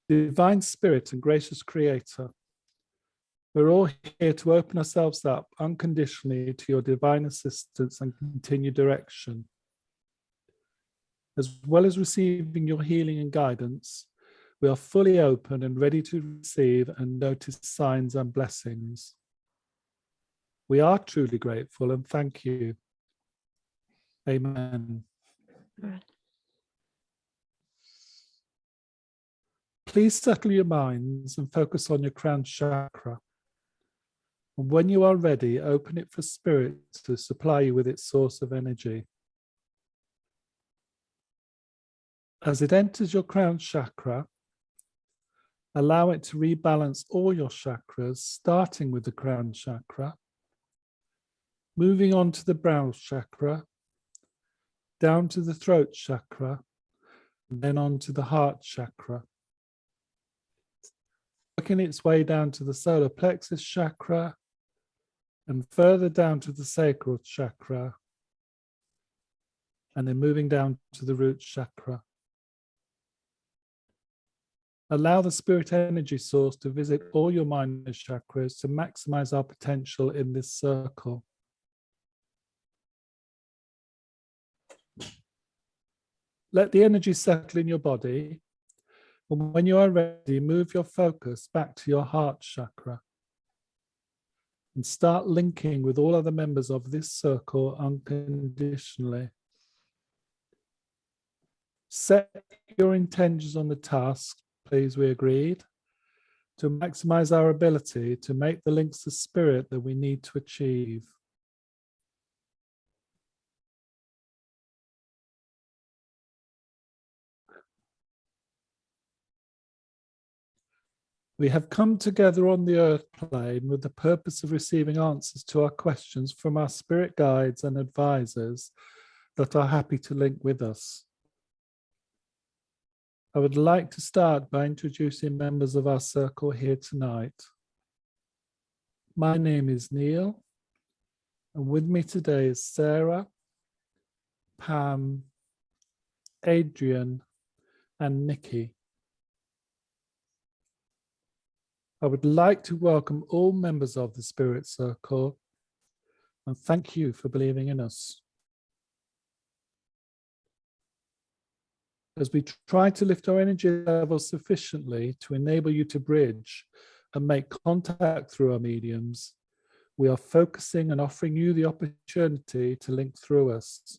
Divine Spirit and gracious Creator, we're all here to open ourselves up unconditionally to your divine assistance and continued direction. As well as receiving your healing and guidance, we are fully open and ready to receive and notice signs and blessings. We are truly grateful and thank you. Amen. Right. Please settle your minds and focus on your crown chakra. And when you are ready, open it for Spirit to supply you with its source of energy. As it enters your crown chakra, allow it to rebalance all your chakras, starting with the crown chakra, moving on to the brow chakra, down to the throat chakra, and then on to the heart chakra. Working its way down to the solar plexus chakra, and further down to the sacral chakra, and then moving down to the root chakra. Allow the spirit energy source to visit all your minor chakras to maximize our potential in this circle. Let the energy settle in your body, and when you are ready, move your focus back to your heart chakra and start linking with all other members of this circle unconditionally. Set your intentions on the task, please, we agreed, to maximize our ability to make the links to spirit that we need to achieve. We have come together on the earth plane with the purpose of receiving answers to our questions from our spirit guides and advisors that are happy to link with us. I would like to start by introducing members of our circle here tonight. My name is Neil, and with me today is Sarah, Pam, Adrian, and Nikki. I would like to welcome all members of the Spirit Circle and thank you for believing in us. As we try to lift our energy levels sufficiently to enable you to bridge and make contact through our mediums, we are focusing and offering you the opportunity to link through us.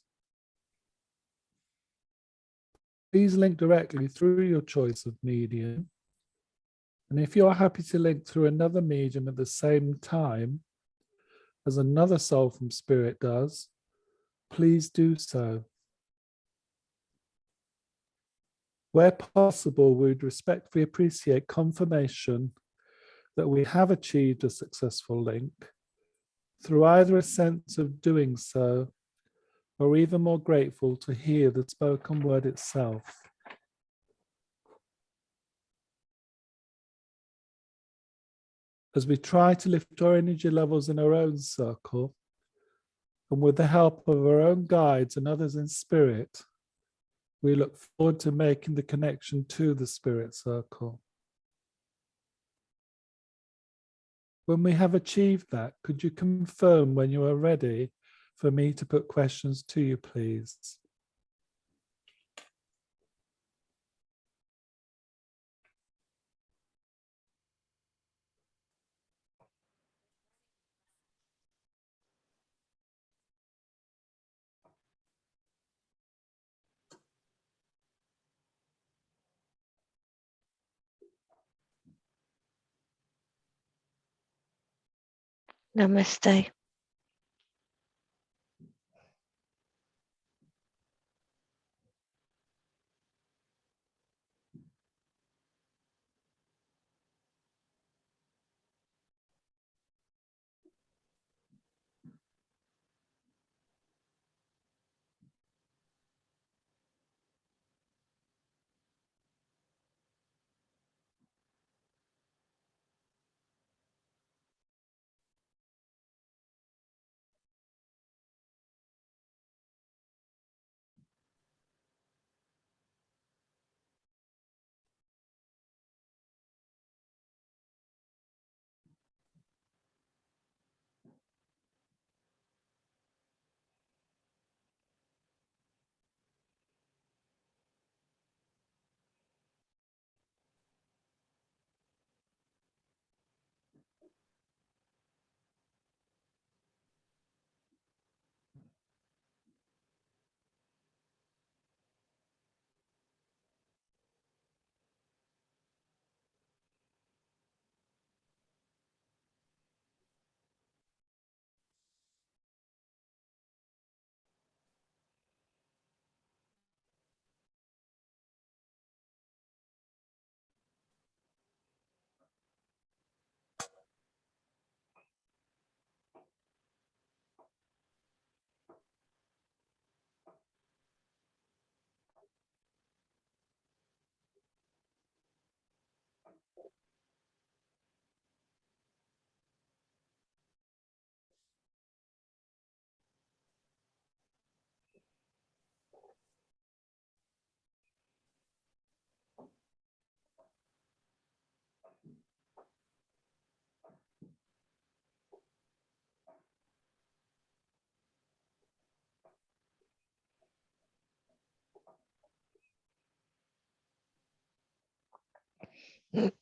Please link directly through your choice of medium. And if you are happy to link through another medium at the same time, as another soul from spirit does, please do so. Where possible, we would respectfully appreciate confirmation that we have achieved a successful link through either a sense of doing so, or even more grateful to hear the spoken word itself. As we try to lift our energy levels in our own circle, and with the help of our own guides and others in spirit, we look forward to making the connection to the spirit circle. When we have achieved that, could you confirm when you are ready for me to put questions to you, please? Namaste. Let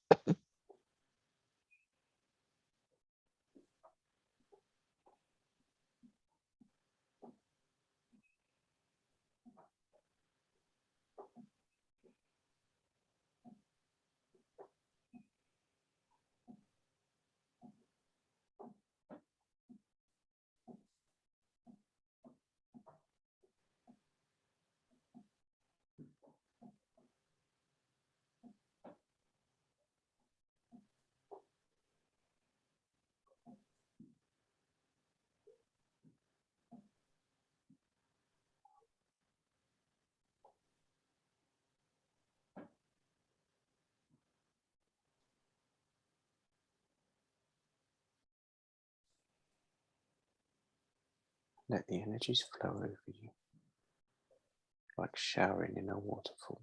the energies flow over you like showering in a waterfall.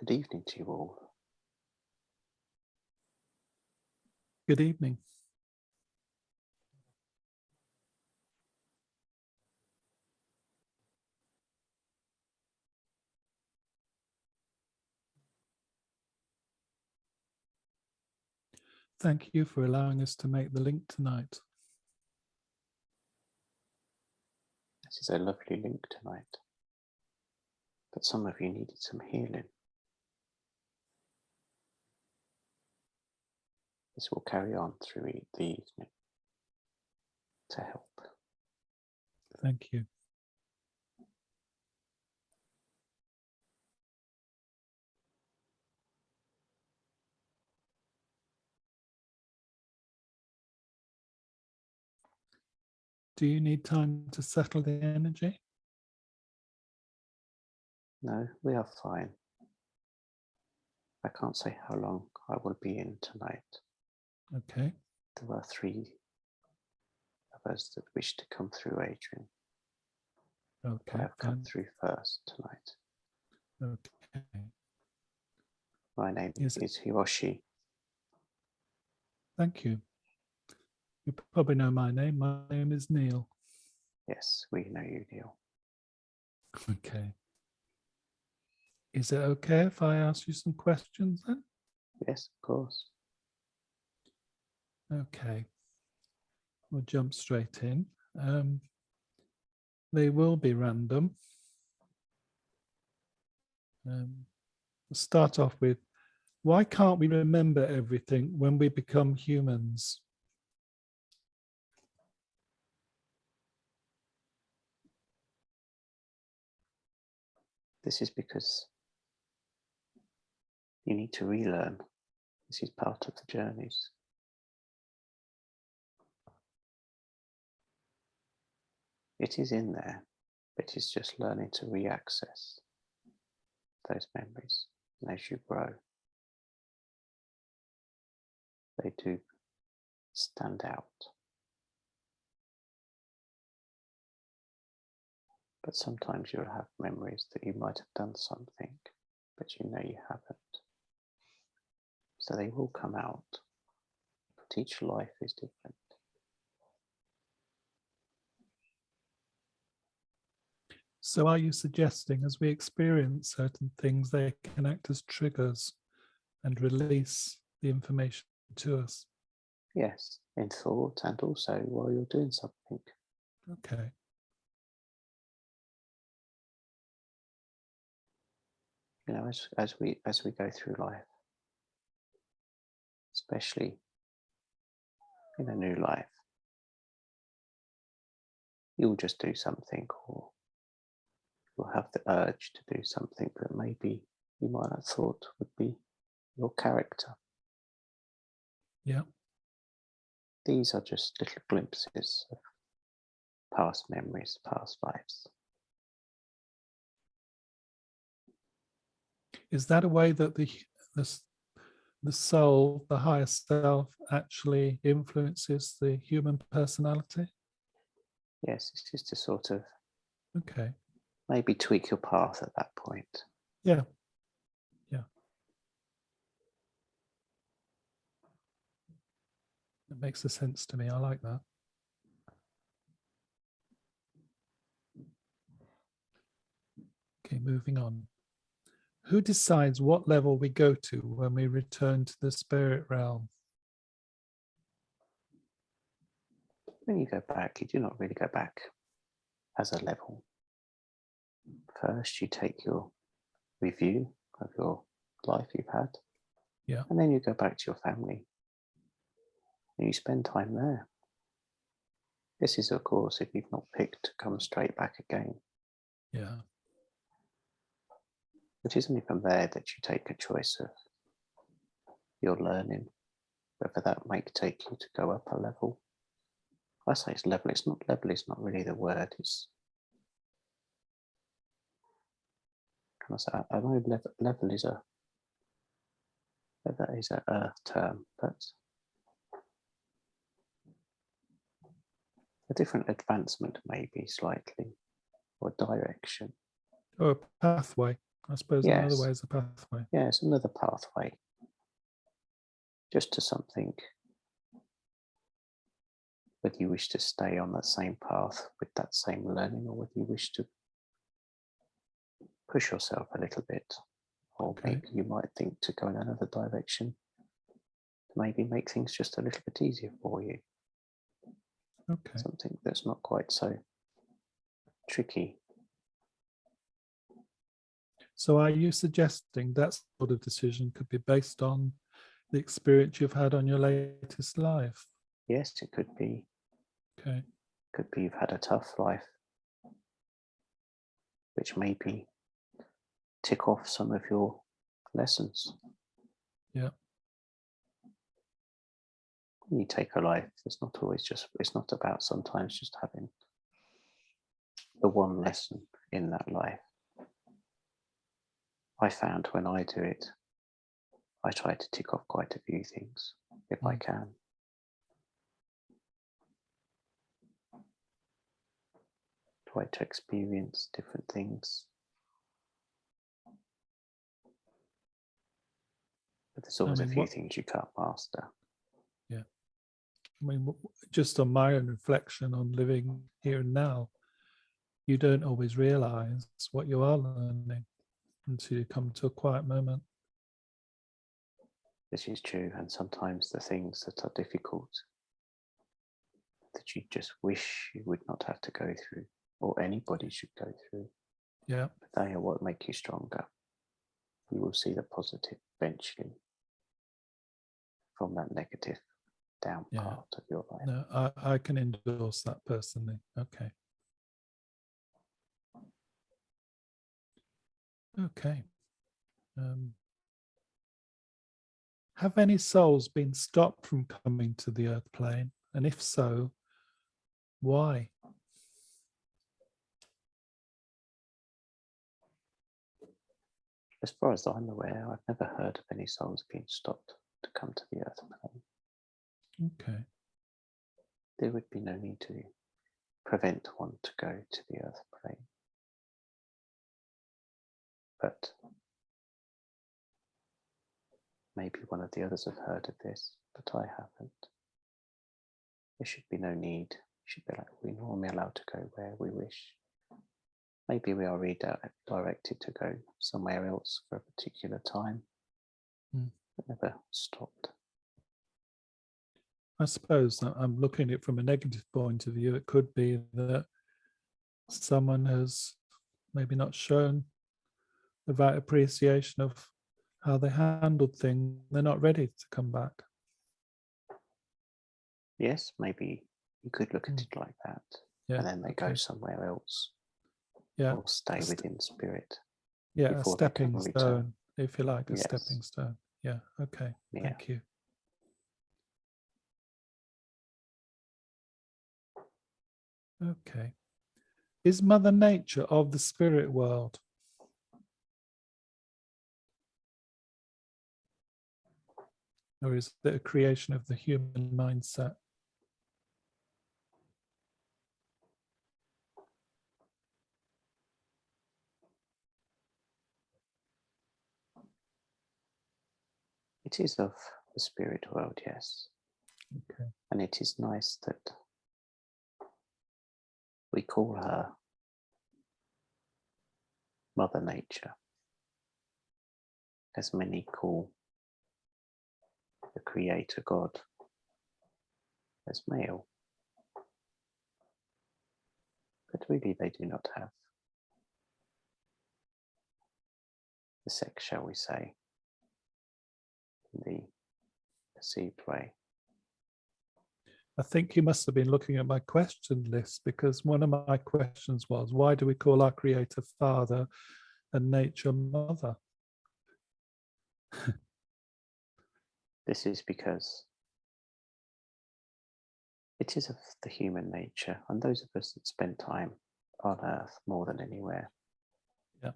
Good evening to you all. Good evening. Thank you for allowing us to make the link tonight. This is a lovely link tonight, but some of you needed some healing. This will carry on through the evening to help. Thank you. Do you need time to settle the energy? No, we are fine. I can't say how long I will be in tonight. Okay. There were 3 of us that wished to come through, Adrian. Okay. I have come fine. through first tonight. Okay. My name is Hiroshi. Thank you. You probably know my name. My name is Neil. Yes, we know you, Neil. Okay. Is it okay if I ask you some questions then? Yes, of course. Okay. We'll jump straight in. They will be random. Let's start off with, why can't we remember everything when we become humans? This is because you need to relearn. This is part of the journeys. It is in there, but it's just learning to re-access those memories. And as you grow, they do stand out. But sometimes you'll have memories that you might have done something, but you know you haven't. So they will come out, but each life is different. So are you suggesting as we experience certain things, they can act as triggers and release the information to us? Yes, in thought and also while you're doing something. Okay. You know, as we go through life, especially in a new life, you'll just do something, or you'll have the urge to do something that maybe you might have thought would be your character. Yeah. These are just little glimpses of past memories, past lives. Is that a way that the soul, the higher self, actually influences the human personality? Yes, it's just to sort of Okay. maybe tweak your path at that point. Yeah. Yeah. That makes sense to me. I like that. Okay, moving on. Who decides what level we go to when we return to the spirit realm? When you go back, you do not really go back as a level. First, you take your review of your life you've had. Yeah. And then you go back to your family. And you spend time there. This is, of course, if you've not picked to come straight back again. Yeah. It isn't even there that you take a choice of your learning, whether that might take you to go up a level. I say it's level. It's not level. It's not really the word. It's, can I say? I know level is a earth term, but a different advancement, maybe slightly, or direction. Or a pathway. I suppose another Yes. way is a pathway. Yeah, it's another pathway, just to something. Whether you wish to stay on that same path with that same learning, or whether you wish to push yourself a little bit, or Okay. maybe you might think to go in another direction to maybe make things just a little bit easier for you. Okay. Something that's not quite so tricky. So are you suggesting that sort of decision could be based on the experience you've had on your latest life? Yes, it could be. Okay. Could be you've had a tough life, which maybe tick off some of your lessons. Yeah. When you take a life, it's not always just, it's not about sometimes just having the one lesson in that life. I found when I do it, I try to tick off quite a few things if I can. Try to experience different things. But there's always a few things you can't master. Yeah. I mean, just on my own reflection on living here and now, you don't always realize what you are learning until you come to a quiet moment. This is true, and sometimes the things that are difficult, that you just wish you would not have to go through, or anybody should go through, Yeah. but they are what make you stronger. You will see the positive eventually from that negative down part of your life. No, I can endorse that personally. Okay. Okay. Have any souls been stopped from coming to the earth plane? And if so, why? As far as I'm aware, I've never heard of any souls being stopped to come to the earth plane. Okay. There would be no need to prevent one to go to the earth plane. But maybe one of the others have heard of this, but I haven't. There should be no need. We're normally allowed to go where we wish. Maybe we are redirected to go somewhere else for a particular time, but never stopped. I suppose that I'm looking at it from a negative point of view. It could be that someone has maybe not shown the right appreciation of how they handled things. They're not ready to come back. Yes, maybe you could look at it like that. Yeah. And then they go somewhere else. Yeah. Or stay within spirit. Yeah, a before they stepping can return. stone, if you like, a Yes. stepping stone. Yeah, okay. Yeah. Thank you. Okay. Is Mother Nature of the spirit world? Or is it a creation of the human mindset? It is of the spirit world, yes. Okay. And it is nice that we call her Mother Nature, as many call the Creator God as male. But really they do not have the sex, shall we say, in the perceived way. I think you must have been looking at my question list, because one of my questions was, why do we call our Creator Father and nature Mother? This is because it is of the human nature, and those of us that spend time on Earth more than anywhere, Yeah.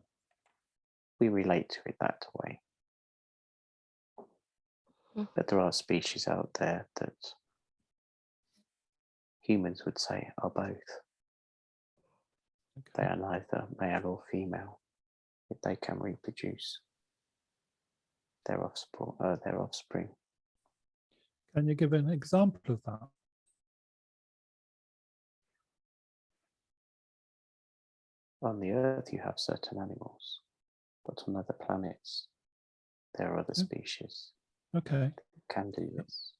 we relate to it that way. Mm. But there are species out there that humans would say are both. They Okay. are neither male or female, yet they can reproduce their offspring. Can you give an example of that? On the Earth, you have certain animals, but on other planets, there are other Yeah. species Okay. that can do this.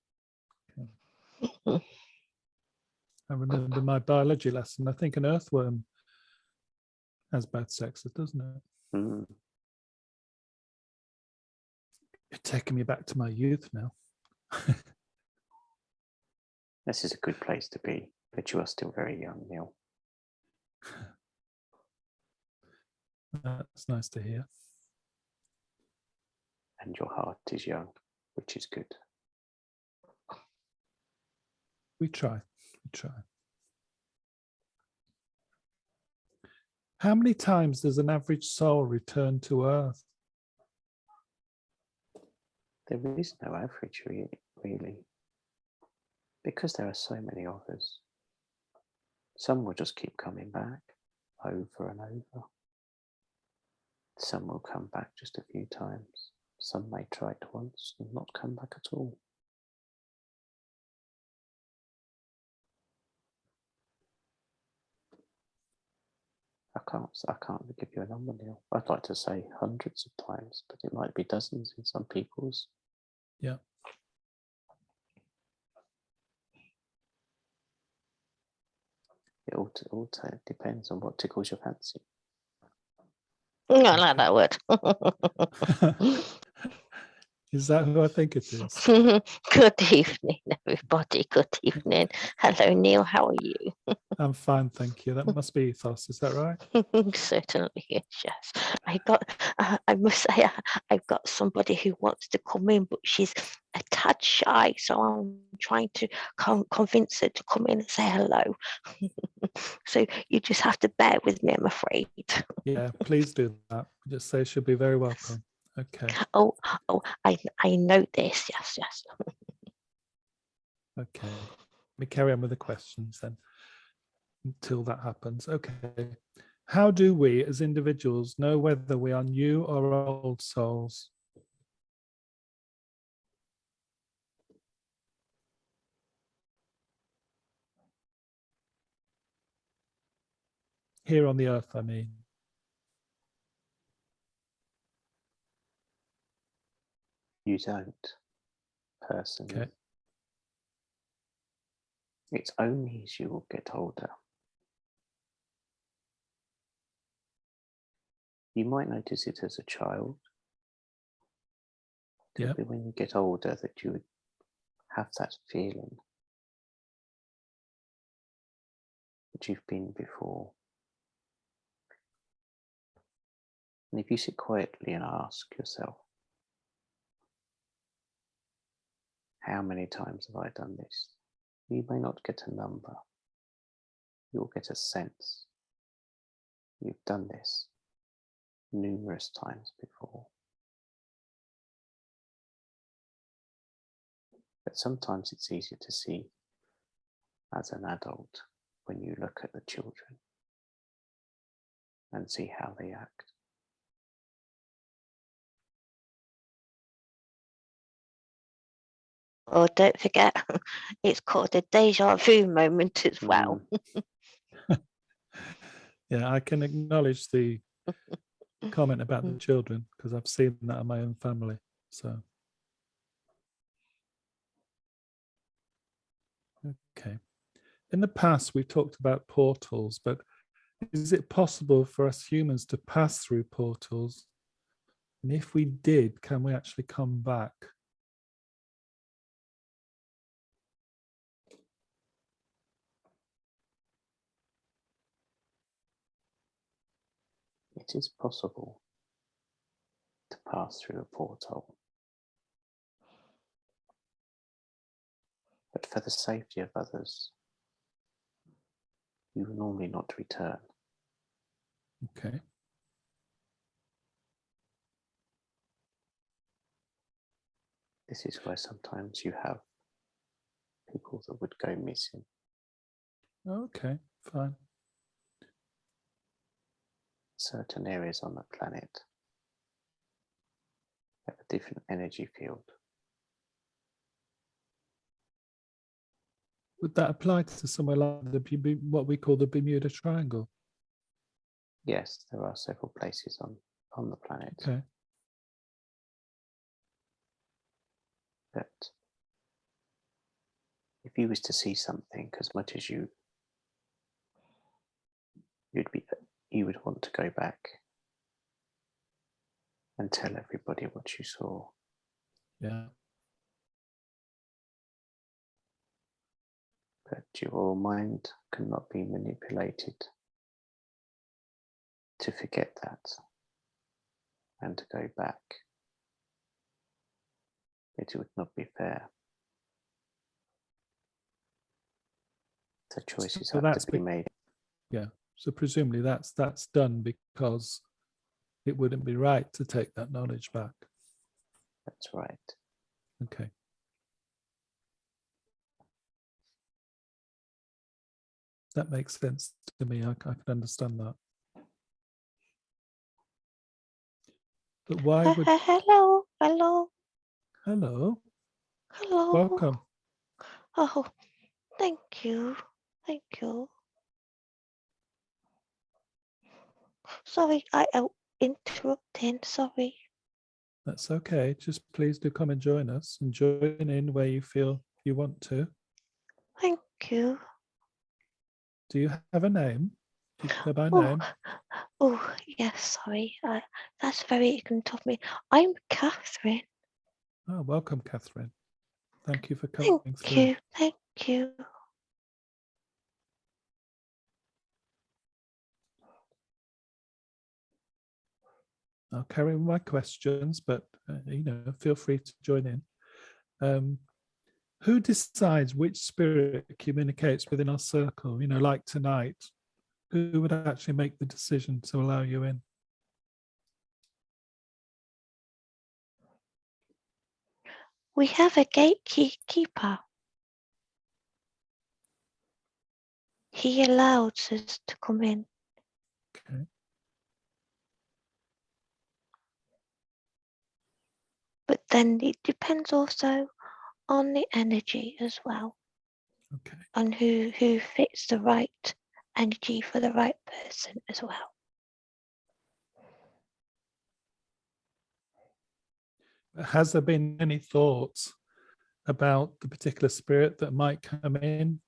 I remember my biology lesson. I think an earthworm has both sexes, doesn't it? Mm. You're taking me back to my youth now. This is a good place to be, but you are still very young, Neil. That's nice to hear. And your heart is young, which is good. We try. We try. How many times does an average soul return to Earth? There is no average, really, because there are so many of us. Some will just keep coming back over and over. Some will come back just a few times. Some may try it once and not come back at all. I can't give you a number, Neil. I'd like to say hundreds of times, but it might be dozens in some people's. Yeah. It all depends on what tickles your fancy. I like that word. Is that who I think it is? Good evening, everybody. Good evening. Hello, Neil. How are you? I'm fine, thank you. That must be ethos, is that right? Certainly, yes. I must say, I've got somebody who wants to come in, but she's a tad shy, so I'm trying to convince her to come in and say hello. So you just have to bear with me, I'm afraid. Yeah, please do that. Just say she'll be very welcome. Okay. Oh, I know this. Yes. Okay. Let me carry on with the questions then until that happens. Okay. How do we as individuals know whether we are new or old souls? Here on the earth, I mean. You don't, personally. Okay. It's only as you will get older. You might notice it as a child. It'll Yeah. be when you get older that you would have that feeling that you've been before. And if you sit quietly and ask yourself, how many times have I done this? You may not get a number. You'll get a sense. You've done this numerous times before. But sometimes it's easier to see as an adult when you look at the children and see how they act. Oh, don't forget, it's called a deja vu moment as well. Yeah, I can acknowledge the comment about the children because I've seen that in my own family. So, okay. In the past, we've talked about portals, but is it possible for us humans to pass through portals? And if we did, can we actually come back? it is possible to pass through a portal. But for the safety of others, you will normally not return. Okay. This is where sometimes you have people that would go missing. Okay, fine. Certain areas on the planet have a different energy field. Would that apply to somewhere like what we call the Bermuda Triangle? Yes, there are several places on the planet. Okay. But if you was to see something, as much as you would want to go back and tell everybody what you saw. Yeah. But your mind cannot be manipulated to forget that and to go back. It would not be fair. The choices So have to be made. Yeah. So presumably that's done because it wouldn't be right to take that knowledge back. That's right. Okay. That makes sense to me. I can understand that. But why would... Hello. Hello. Hello. Welcome. Oh, thank you. Thank you. Sorry, I interrupting. Sorry. That's okay. Just please do come and join us and join in where you feel you want to. Thank you. Do you have a name? Do you go by Oh, name? yes, sorry. That's very ignorant of me. I'm Catherine. Oh, welcome, Catherine. Thank you for coming Thank through. you. Thank you. I'll carry on my questions, but feel free to join in. Who decides which spirit communicates within our circle? Like tonight, who would actually make the decision to allow you in? We have a gatekeeper. He allows us to come in. Okay. But then it depends also on the energy as well. Okay. On who fits the right energy for the right person as well. Has there been any thoughts about the particular spirit that might come in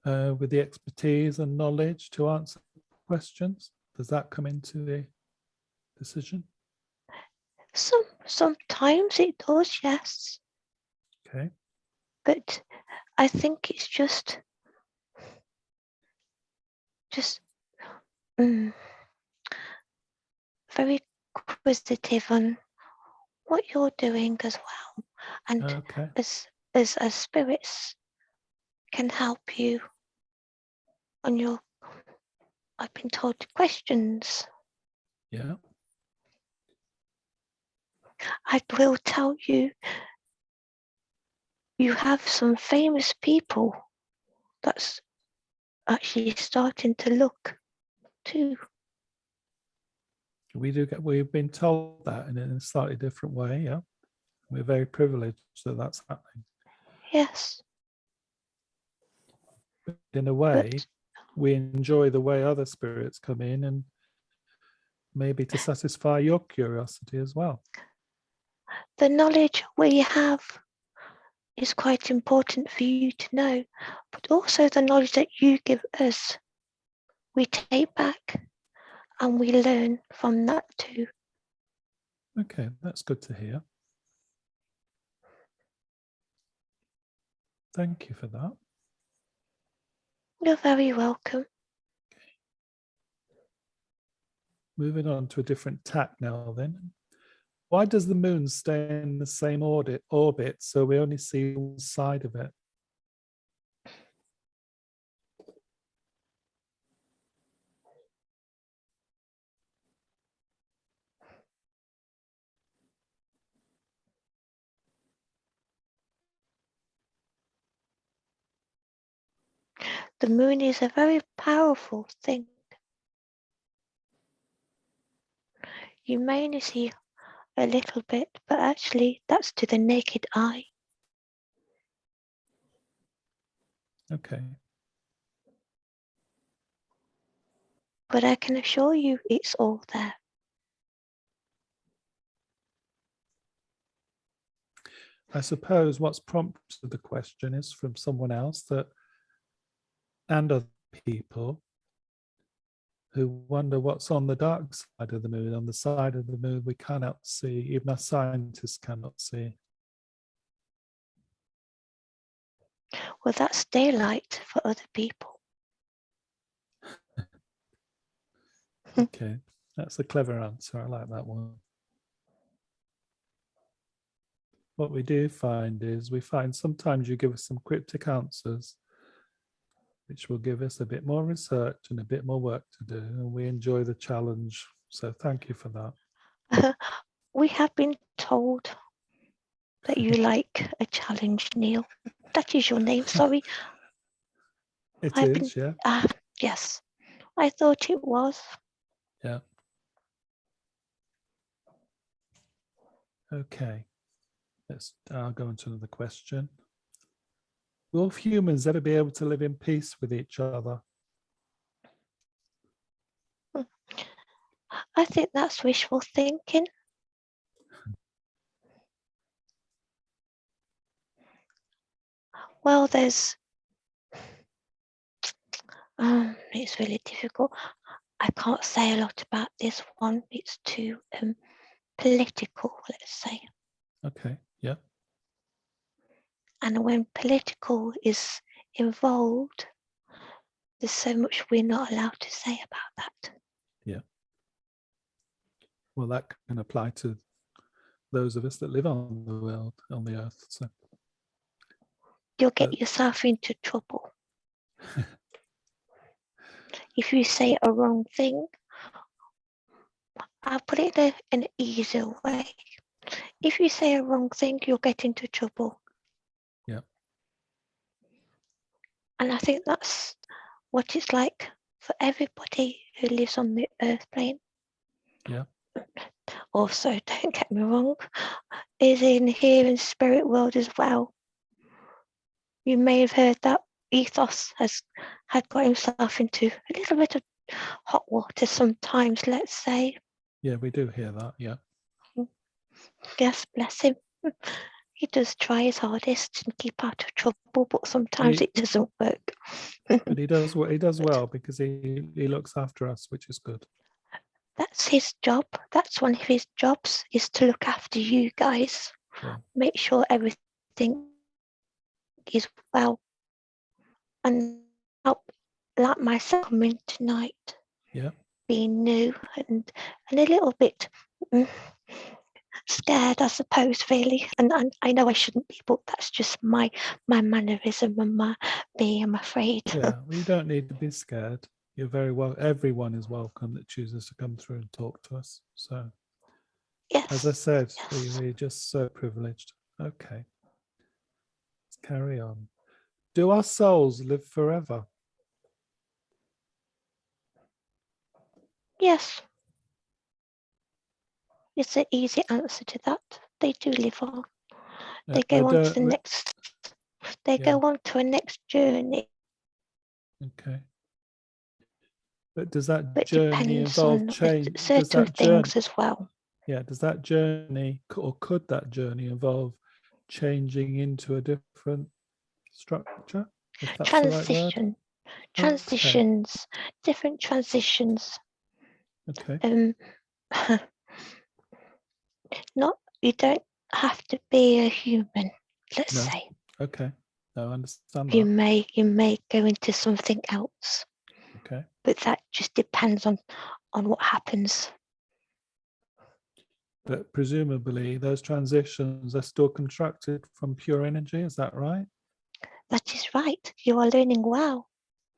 with the expertise and knowledge to answer questions? Does that come into the decision? Sometimes it does, yes. Okay. But I think it's just very inquisitive on what you're doing as well, and Okay. as spirits can help you on your, I've been told, questions. Yeah. I will tell you, you have some famous people that's actually starting to look too. We've been told that in a slightly different way. Yeah. We're very privileged that that's happening. Yes. But in a way, But we enjoy the way other spirits come in, and maybe to satisfy your curiosity as well. the knowledge we have is quite important for you to know, but also the knowledge that you give us, we take back and we learn from that too. Okay, that's good to hear. Thank you for that. You're very welcome. moving on to a different tack now then. Why does the moon stay in the same orbit so we only see one side of it? The moon is a very powerful thing. You may only see a little bit, but actually that's to the naked eye. Okay. But I can assure you it's all there. I suppose what's prompted the question is from someone else and other people who wonder what's on the dark side of the moon, on the side of the moon we cannot see, even our scientists cannot see. Well, that's daylight for other people. Okay, that's a clever answer. I like that one. What we do find is sometimes you give us some cryptic answers, which will give us a bit more research and a bit more work to do. And we enjoy the challenge. So thank you for that. We have been told that you like a challenge, Neil. That is your name, sorry. Yeah. Yes, I thought it was. Yeah. Okay. I'll go into another question. Will humans ever be able to live in peace with each other? I think that's wishful thinking. Well, it's really difficult. I can't say a lot about this one. It's too political, let's say. Okay, yeah. And when political is involved, there's so much we're not allowed to say about that. Yeah. Well, that can apply to those of us that live on the world, on the earth. So You'll get yourself into trouble. If you say a wrong thing, I'll put it in an easier way. If you say a wrong thing, you'll get into trouble. Yeah. And I think that's what it's like for everybody who lives on the earth plane. Yeah. Also, don't get me wrong, is in here in spirit world as well. You may have heard that Ethos had got himself into a little bit of hot water sometimes, let's say. Yeah, we do hear that, yeah. Yes, bless him. He does try his hardest and keep out of trouble, but sometimes it doesn't work. But he does well because he looks after us, which is good. That's his job. That's one of his jobs, is to look after you guys. Yeah. Make sure everything is well. And help, like myself coming tonight. Yeah. Being new and a little bit scared, I suppose, really. And I know I shouldn't be, but that's just my mannerism and I'm afraid. Yeah, well, you don't need to be scared. You're very well. Everyone is welcome that chooses to come through and talk to us. So, Yes. as I said, Yes. we're just so privileged. Okay, let's carry on. Do our souls live forever? Yes. It's an easy answer to that. They do live on. They go on to the next. They go on to a next journey. Okay. But does that But journey involve change? Certain things as well. Yeah. Does that journey, or could that journey involve changing into a different structure? If that's Transition. the right word? Transitions. Okay. Different transitions. Okay. You don't have to be a human, let's say. Okay. No, I understand you that. You may go into something else. Okay. But that just depends on what happens. But presumably those transitions are still constructed from pure energy, is that right? That is right. You are learning well.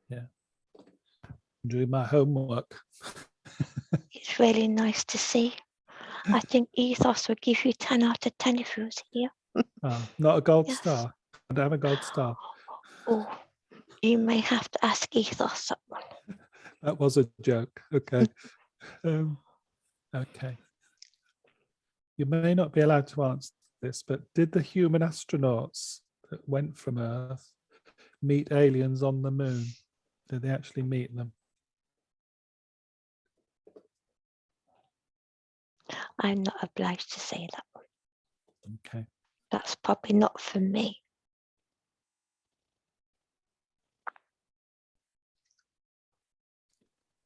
Yeah. I'm doing my homework. It's really nice to see. I think ethos would give you 10 out of 10 if it was here. Not a gold Yes. star. I don't have a gold star. Oh, you may have to ask ethos that one. That was a joke. Okay. Okay. You may not be allowed to answer this, but did the human astronauts that went from Earth meet aliens on the moon? Did they actually meet them? I'm not obliged to say that one. Okay. That's probably not for me.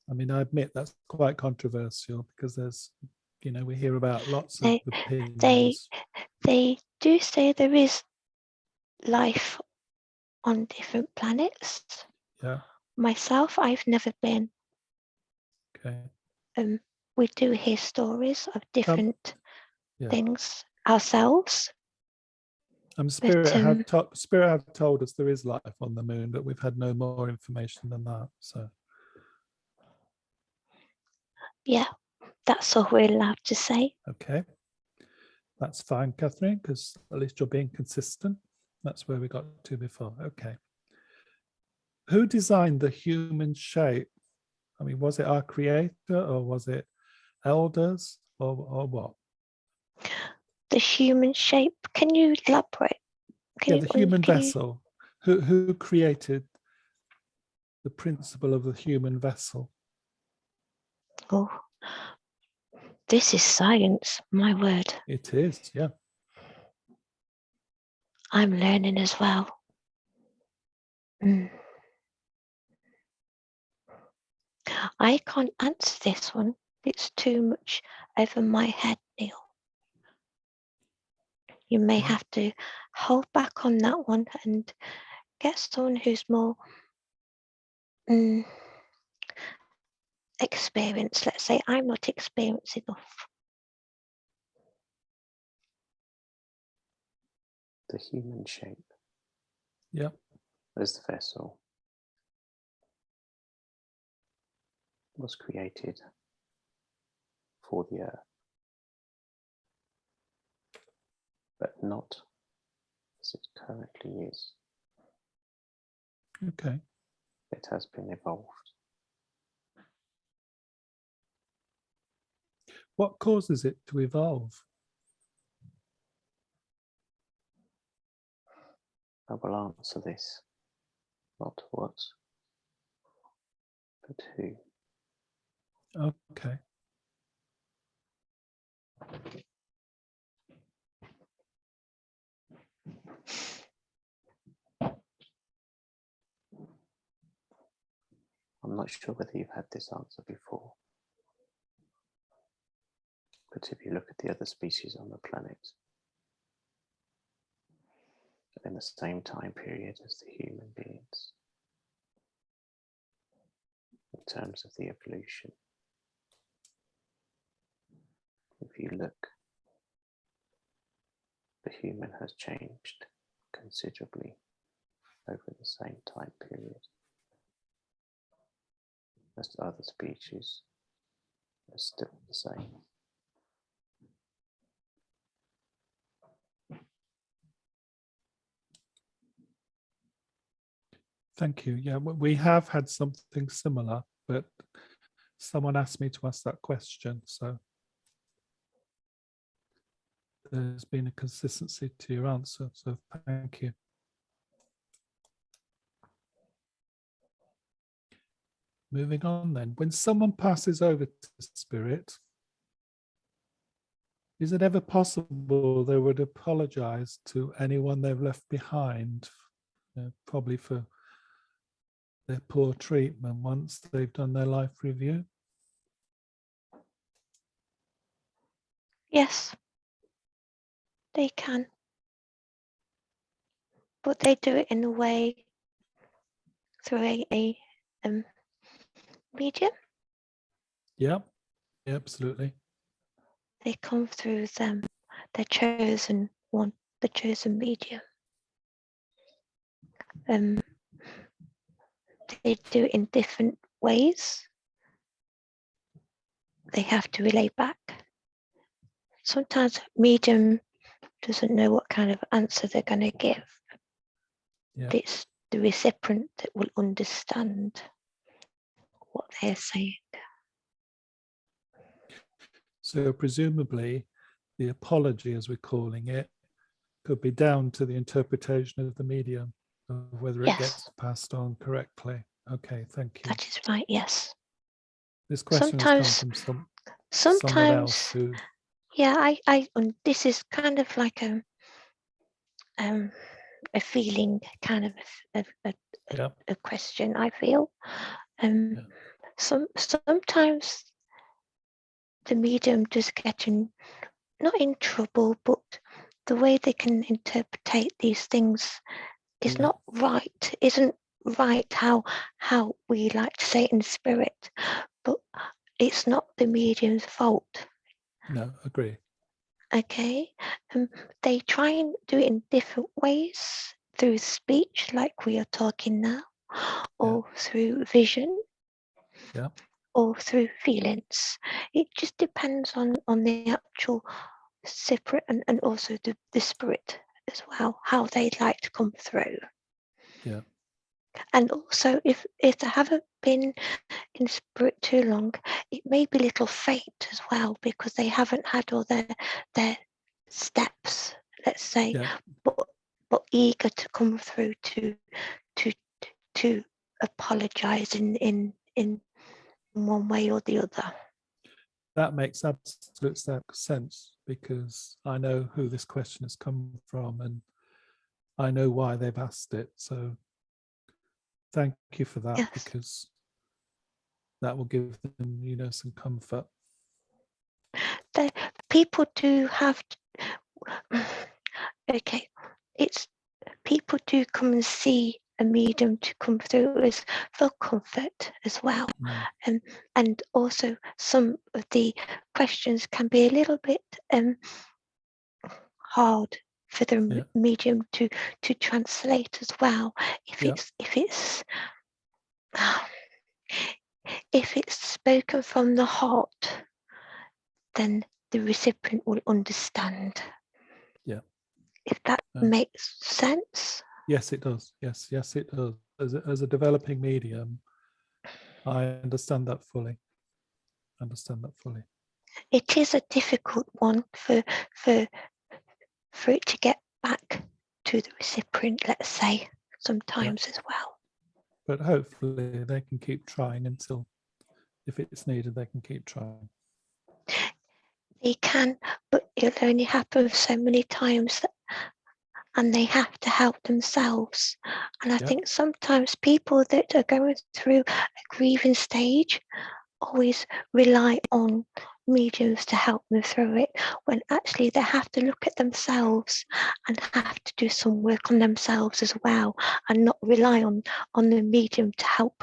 I mean, I admit that's quite controversial because there's, you know, we hear about lots of They opinions. they do say there is life on different planets. Yeah. Myself, I've never been. Okay. We do hear stories of different yeah. things ourselves. Spirit have told us there is life on the moon, but we've had no more information than that. So yeah, that's all we're allowed to say. okay, that's fine, Catherine, because at least you're being consistent. That's where we got to before. Okay. Who designed the human shape? I mean, was it our creator or was it elders or what? The human shape. Can you elaborate? The human vessel. Who created the principle of the human vessel? Oh, this is science, my word. It is, yeah. I'm learning as well. I can't answer this one. It's too much over my head, Neil. You may have to hold back on that one and get someone who's more experienced. Let's say I'm not experienced enough. The human shape. Yeah. As the vessel was created for the earth, but not as it currently is. Okay. It has been evolved. What causes it to evolve? I will answer this. Not what, but who. Okay. I'm not sure whether you've had this answer before, but if you look at the other species on the planet, in the same time period as the human beings, in terms of the evolution, if you look, the human has changed considerably over the same time period as other species are still the same. Thank you. Yeah, we have had something similar, but someone asked me to ask that question. So there's been a consistency to your answer. So thank you. Moving on then. When someone passes over to spirit, is it ever possible they would apologize to anyone they've left behind, probably for their poor treatment once they've done their life review? Yes, they can. But they do it in a way through a medium. Yeah, absolutely. they come through them, their chosen one, the chosen medium. They do it in different ways. They have to relay back. Sometimes medium doesn't know what kind of answer they're going to give. Yeah. It's the recipient that will understand what they're saying. So presumably the apology, as we're calling it, could be down to the interpretation of the medium, of whether it Yes. gets passed on correctly. Okay, thank you. That is right, yes. This question has come from someone else Sometimes, who, yeah, this is kind of like a feeling, kind of yeah, a question, I feel. Yeah. Sometimes the medium just getting, not in trouble, but the way they can interpret these things is Yeah. not right, isn't right how we like to say it in spirit, but it's not the medium's fault. No, agree. Okay, they try and do it in different ways, through speech like we are talking now, or through vision, Yeah. or through feelings. It just depends on the actual separate and also the spirit as well, how they'd like to come through. Yeah. And also, if they haven't been in spirit too long, it may be a little faint as well, because they haven't had all their steps, let's say, Yeah. but eager to come through to apologize in one way or the other. That makes absolute sense, because I know who this question has come from and I know why they've asked it. So thank you for that, Yes. because that will give them, some comfort. People do have okay, it's people do come and see a medium to come through as for comfort as well. And also some of the questions can be a little bit hard for the medium to translate as well. If it's spoken from the heart, then the recipient will understand. Yeah. If that makes sense. Yes, it does. Yes, it does. As a developing medium, I understand that fully. It is a difficult one for it to get back to the recipient, let's say, sometimes as well. But hopefully they can keep trying until, if it's needed, they can keep trying. They can, but it'll only happen so many times, and they have to help themselves. And I think sometimes people that are going through a grieving stage always rely on mediums to help them through it, when actually they have to look at themselves and have to do some work on themselves as well, and not rely on the medium to help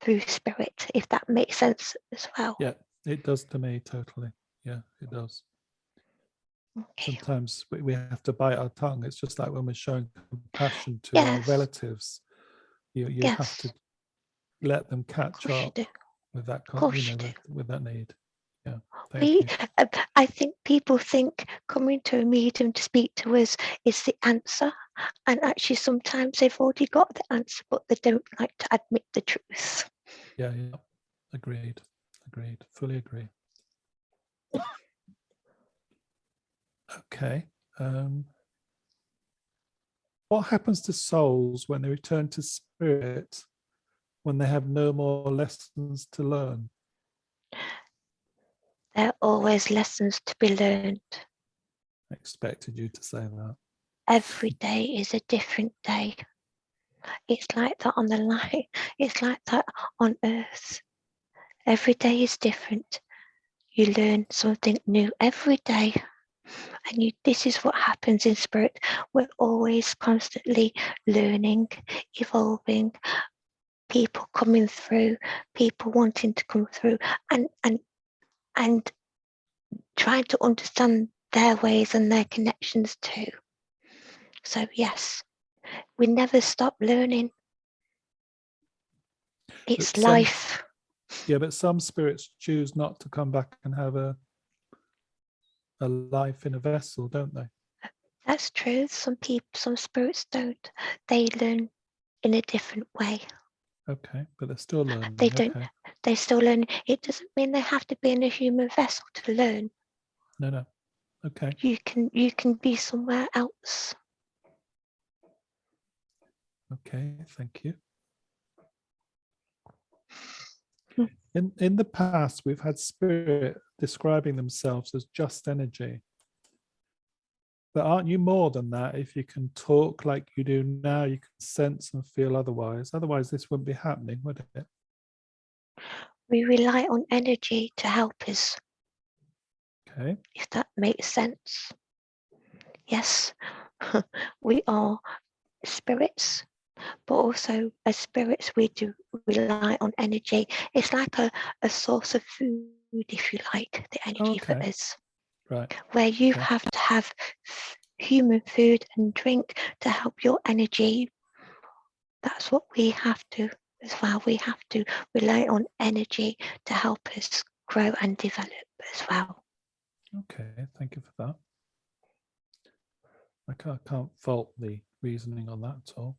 through spirit, if that makes sense as well. Yeah, it does to me, totally. Yeah, it does. Okay. Sometimes we have to bite our tongue. It's just like when we're showing compassion to our relatives, you have to let them catch up with that with that need. Yeah, thank you. I think people think coming to a medium to speak to us is the answer, and actually sometimes they've already got the answer, but they don't like to admit the truth. Yeah, agreed, fully agree. Okay. What happens to souls when they return to spirit, when they have no more lessons to learn? There are always lessons to be learned. I expected you to say that. Every day is a different day. It's like that on the line. It's like that on earth. Every day is different. You learn something new every day. And this is what happens in spirit. We're always constantly learning, evolving, people coming through, people wanting to come through, and trying to understand their ways and their connections too. So yes, we never stop learning. It's But life. Yeah, but some spirits choose not to come back and have a life in a vessel, don't they? That's true. Some spirits don't. They learn in a different way. Okay, but they're still learning. They don't. Okay. They still learn. It doesn't mean they have to be in a human vessel to learn. No. Okay. You can be somewhere else. Okay, thank you. Hmm. In the past, we've had spirit describing themselves as just energy. But aren't you more than that? If you can talk like you do now, you can sense and feel otherwise. Otherwise, this wouldn't be happening, would it? We rely on energy to help us, Okay. if that makes sense. Yes, we are spirits, but also as spirits, we do rely on energy. It's like a source of food, if you like, the energy for Okay. us. Right. Where you Okay. have to have human food and drink to help your energy. That's what we have to as well. We have to rely on energy to help us grow and develop as well. Okay, thank you for that. I can't fault the reasoning on that at all.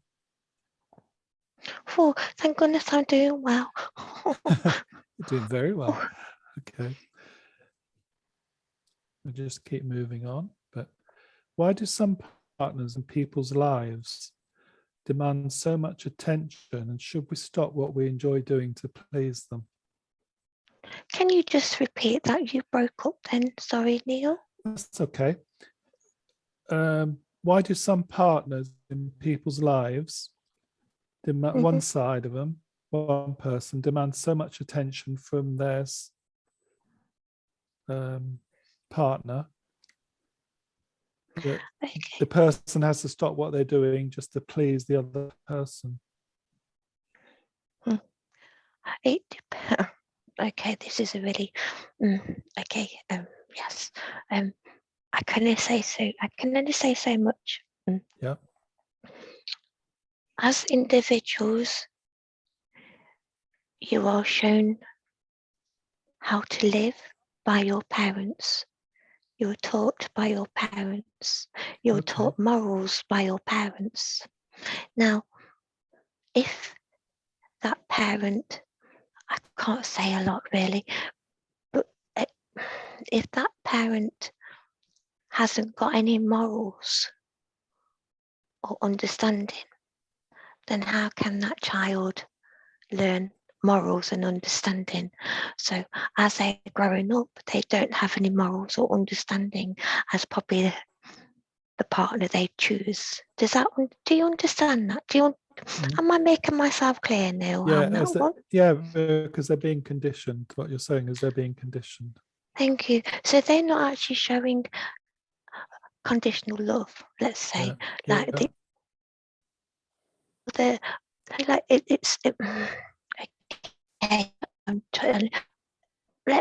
Oh, thank goodness I'm doing well. You're doing very well. Okay. We'll just keep moving on. But why do some partners in people's lives demand so much attention, and should we stop what we enjoy doing to please them? Can you just repeat that? You broke up then. Sorry, Neil. That's okay. Why do some partners in people's lives demand one side of them, one person demands so much attention from their partner that the person has to stop what they're doing just to please the other person? Okay, this is a really okay. Yes. I can only say so much. Yeah. As individuals, you are shown how to live by your parents. You're taught by your parents. You're Okay. taught morals by your parents. Now, if that parent, I can't say a lot really, but if that parent hasn't got any morals or understanding, then how can that child learn morals and understanding? So as they're growing up, they don't have any morals or understanding as probably the partner they choose. Do you understand that? Am I making myself clear, Neil? Yeah, because they're being conditioned. What you're saying is they're being conditioned. Thank you. So they're not actually showing conditional love, let's say. Okay. Let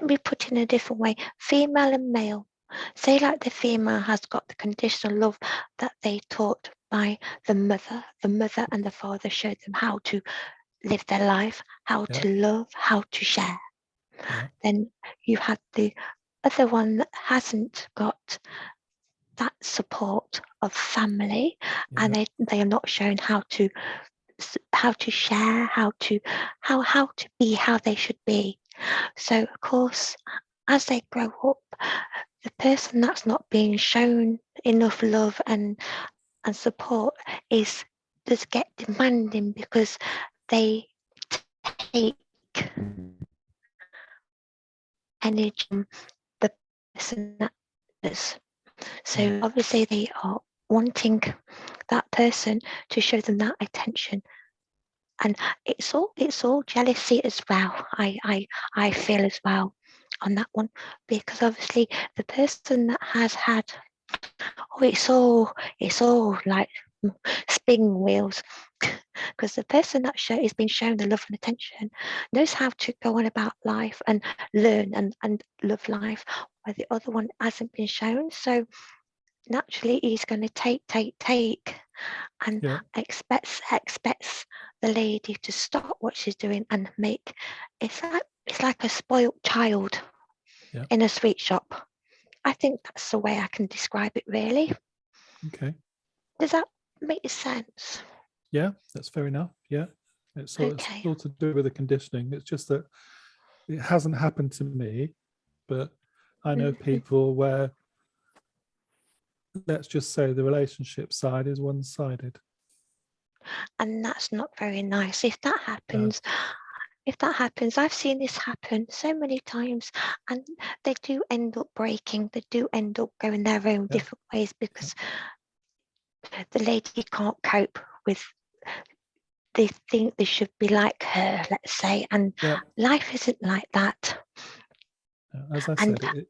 me put it in a different way. Female and male. Say like the female has got the conditional love that they taught by the mother. The mother and the father showed them how to live their life, how to love, how to share. Then you have the other one that hasn't got that support of family, and they are not shown how to share, how to be how they should be. So of course, as they grow up, the person that's not being shown enough love and support does get demanding, because they take energy from the person that is. So obviously they are wanting that person to show them that attention. And it's all jealousy as well. I feel as well on that one, because obviously the person that has had, it's all like spinning wheels. because the person that is being shown the love and attention knows how to go on about life and learn and love life, where the other one hasn't been shown. So naturally he's going to take and Yeah. expects the lady to stop what she's doing and make it's like a spoiled child Yeah. in a sweet shop. I think that's the way I can describe it, really. Okay. Does that make sense? Yeah, that's fair enough. Yeah. It's Okay. all to do with the conditioning. It's just that it hasn't happened to me, but I know people where, let's just say, the relationship side is one-sided. And that's not very nice. If that happens, I've seen this happen so many times, and they do end up breaking. They do end up going their own different ways because the lady can't cope with. They think they should be like her, let's say, and life isn't like that. As I And said,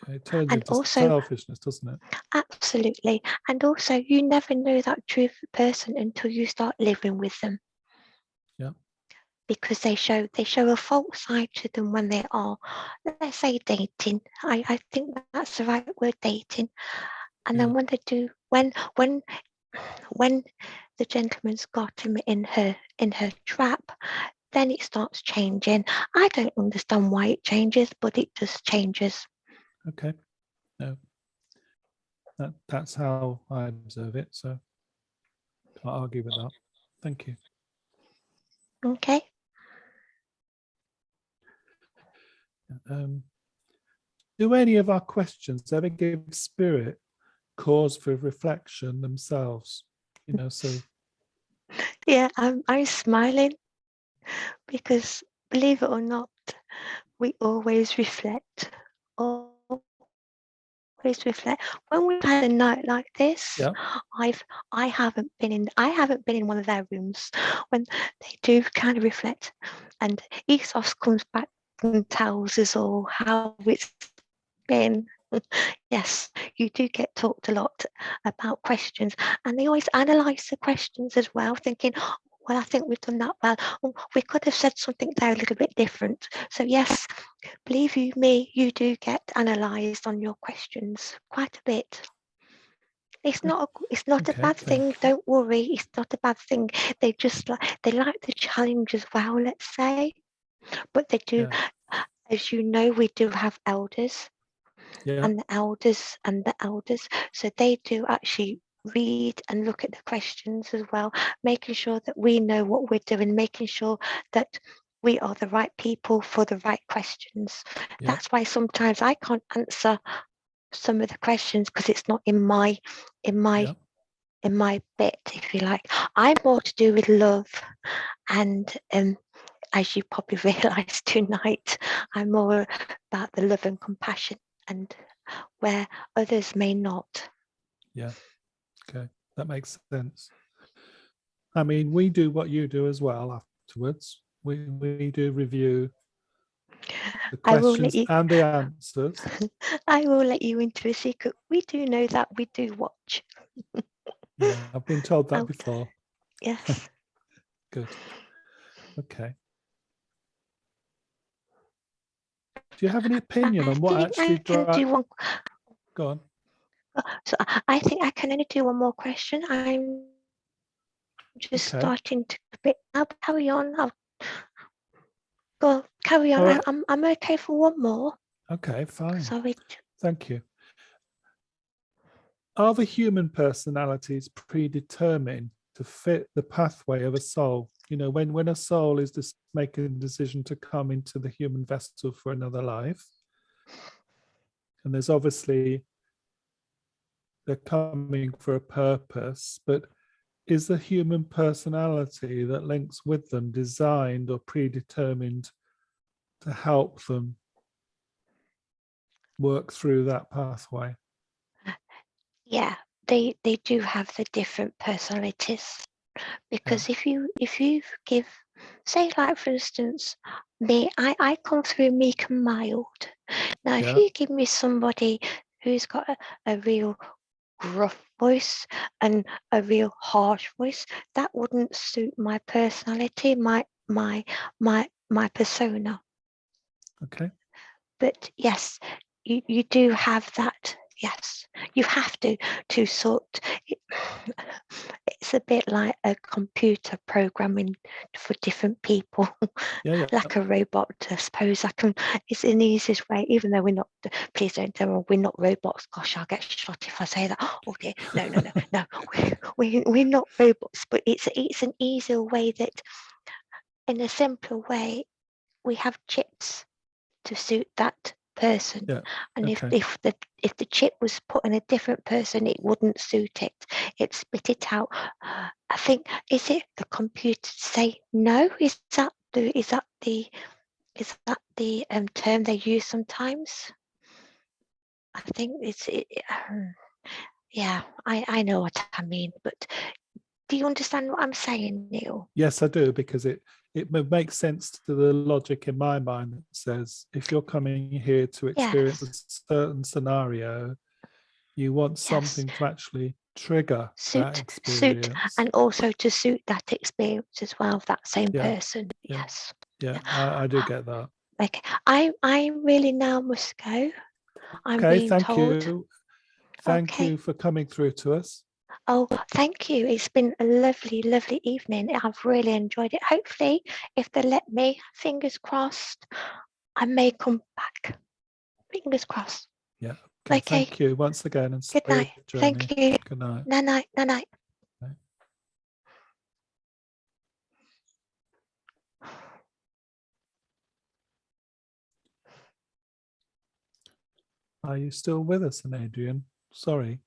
it turns and into also, selfishness, doesn't it? absolutely, and also you never know that true person until you start living with them. Yeah. Because they show a false side to them when they are, let's say, dating. I think that's the right word, dating. And then when they do, when the gentleman's got him in her trap, then it starts changing. I don't understand why it changes, but it just changes. Okay. No. That's how I observe it. So can't argue with that. Thank you. Okay. Do any of our questions ever give spirit cause for reflection themselves? So Yeah, I'm smiling because, believe it or not, we always reflect. Always reflect. When we've had a night like this, I haven't been in one of their rooms when they do kind of reflect, and Ethos comes back and tells us all how it's been. Yes, you do get talked a lot about questions, and they always analyse the questions as well, thinking, well, I think we've done that well. Oh, we could have said something there a little bit different. So yes, believe you me, you do get analysed on your questions quite a bit. It's not a bad thing. Don't worry, it's not a bad thing. They like the challenge as well, let's say. But they do, as you know, we do have elders. And the elders, so they do actually read and look at the questions as well, making sure that we know what we're doing, making sure that we are the right people for the right questions. That's why sometimes I can't answer some of the questions because it's not in my bit, if you like. I'm more to do with love, and as you probably realised tonight, I'm more about the love and compassion, and where others may not. Yeah. Okay. That makes sense. I mean, we do what you do as well afterwards. We do review the questions and the answers. I will let you into a secret. We do know that we do watch. Yeah, I've been told that before. Yes. Good. Okay. Do you have any opinion on what actually drives? Go on. So I think I can only do one more question. I'm just starting to a bit. I'll carry on. Go carry on. Right. I'm okay for one more. Okay, fine. Sorry. Thank you. Are the human personalities predetermined to fit the pathway of a soul? When a soul is just making a decision to come into the human vessel for another life, and there's obviously they're coming for a purpose, but is the human personality that links with them designed or predetermined to help them work through that pathway? Yeah, they do have the different personalities, because if you give, say, like for instance, me, I come through meek and mild. Now if you give me somebody who's got a real gruff voice and a real harsh voice, that wouldn't suit my personality, my persona. Okay. But yes, you do have that. Yes, you have to sort. It's a bit like a computer programming for different people, Yeah. like a robot. I suppose I can. It's an easiest way, even though we're not. Please don't tell me we're not robots. Gosh, I'll get shot if I say that. Oh dear, no. We're not robots, but it's an easier way that, in a simpler way, we have chips to suit that person. Yeah. And Okay. if the chip was put in a different person, it wouldn't suit it. It spit it out. I think, is it the computer say no? Is that the term they use sometimes? I think yeah, I know what I mean, but do you understand what I'm saying, Neil? Yes, I do, because it makes sense to the logic in my mind that says if you're coming here to experience Yes. a certain scenario, you want something to actually trigger that Suit, experience. and also to suit that experience as well, that same Yeah. person. Yeah. Yes. Yeah, I do get that. Okay, I really now must go. I'm Okay, being thank told. you. Thank Okay. you for coming through to us. Oh, thank you. It's been a lovely, lovely evening. I've really enjoyed it. Hopefully, if they let me, fingers crossed, I may come back. Fingers crossed. Yeah. Okay. Okay. Thank you once again, and Good night. safe journey. Thank you. Good night. Night night. Night night. Right. Are you still with us, Adrian? Sorry.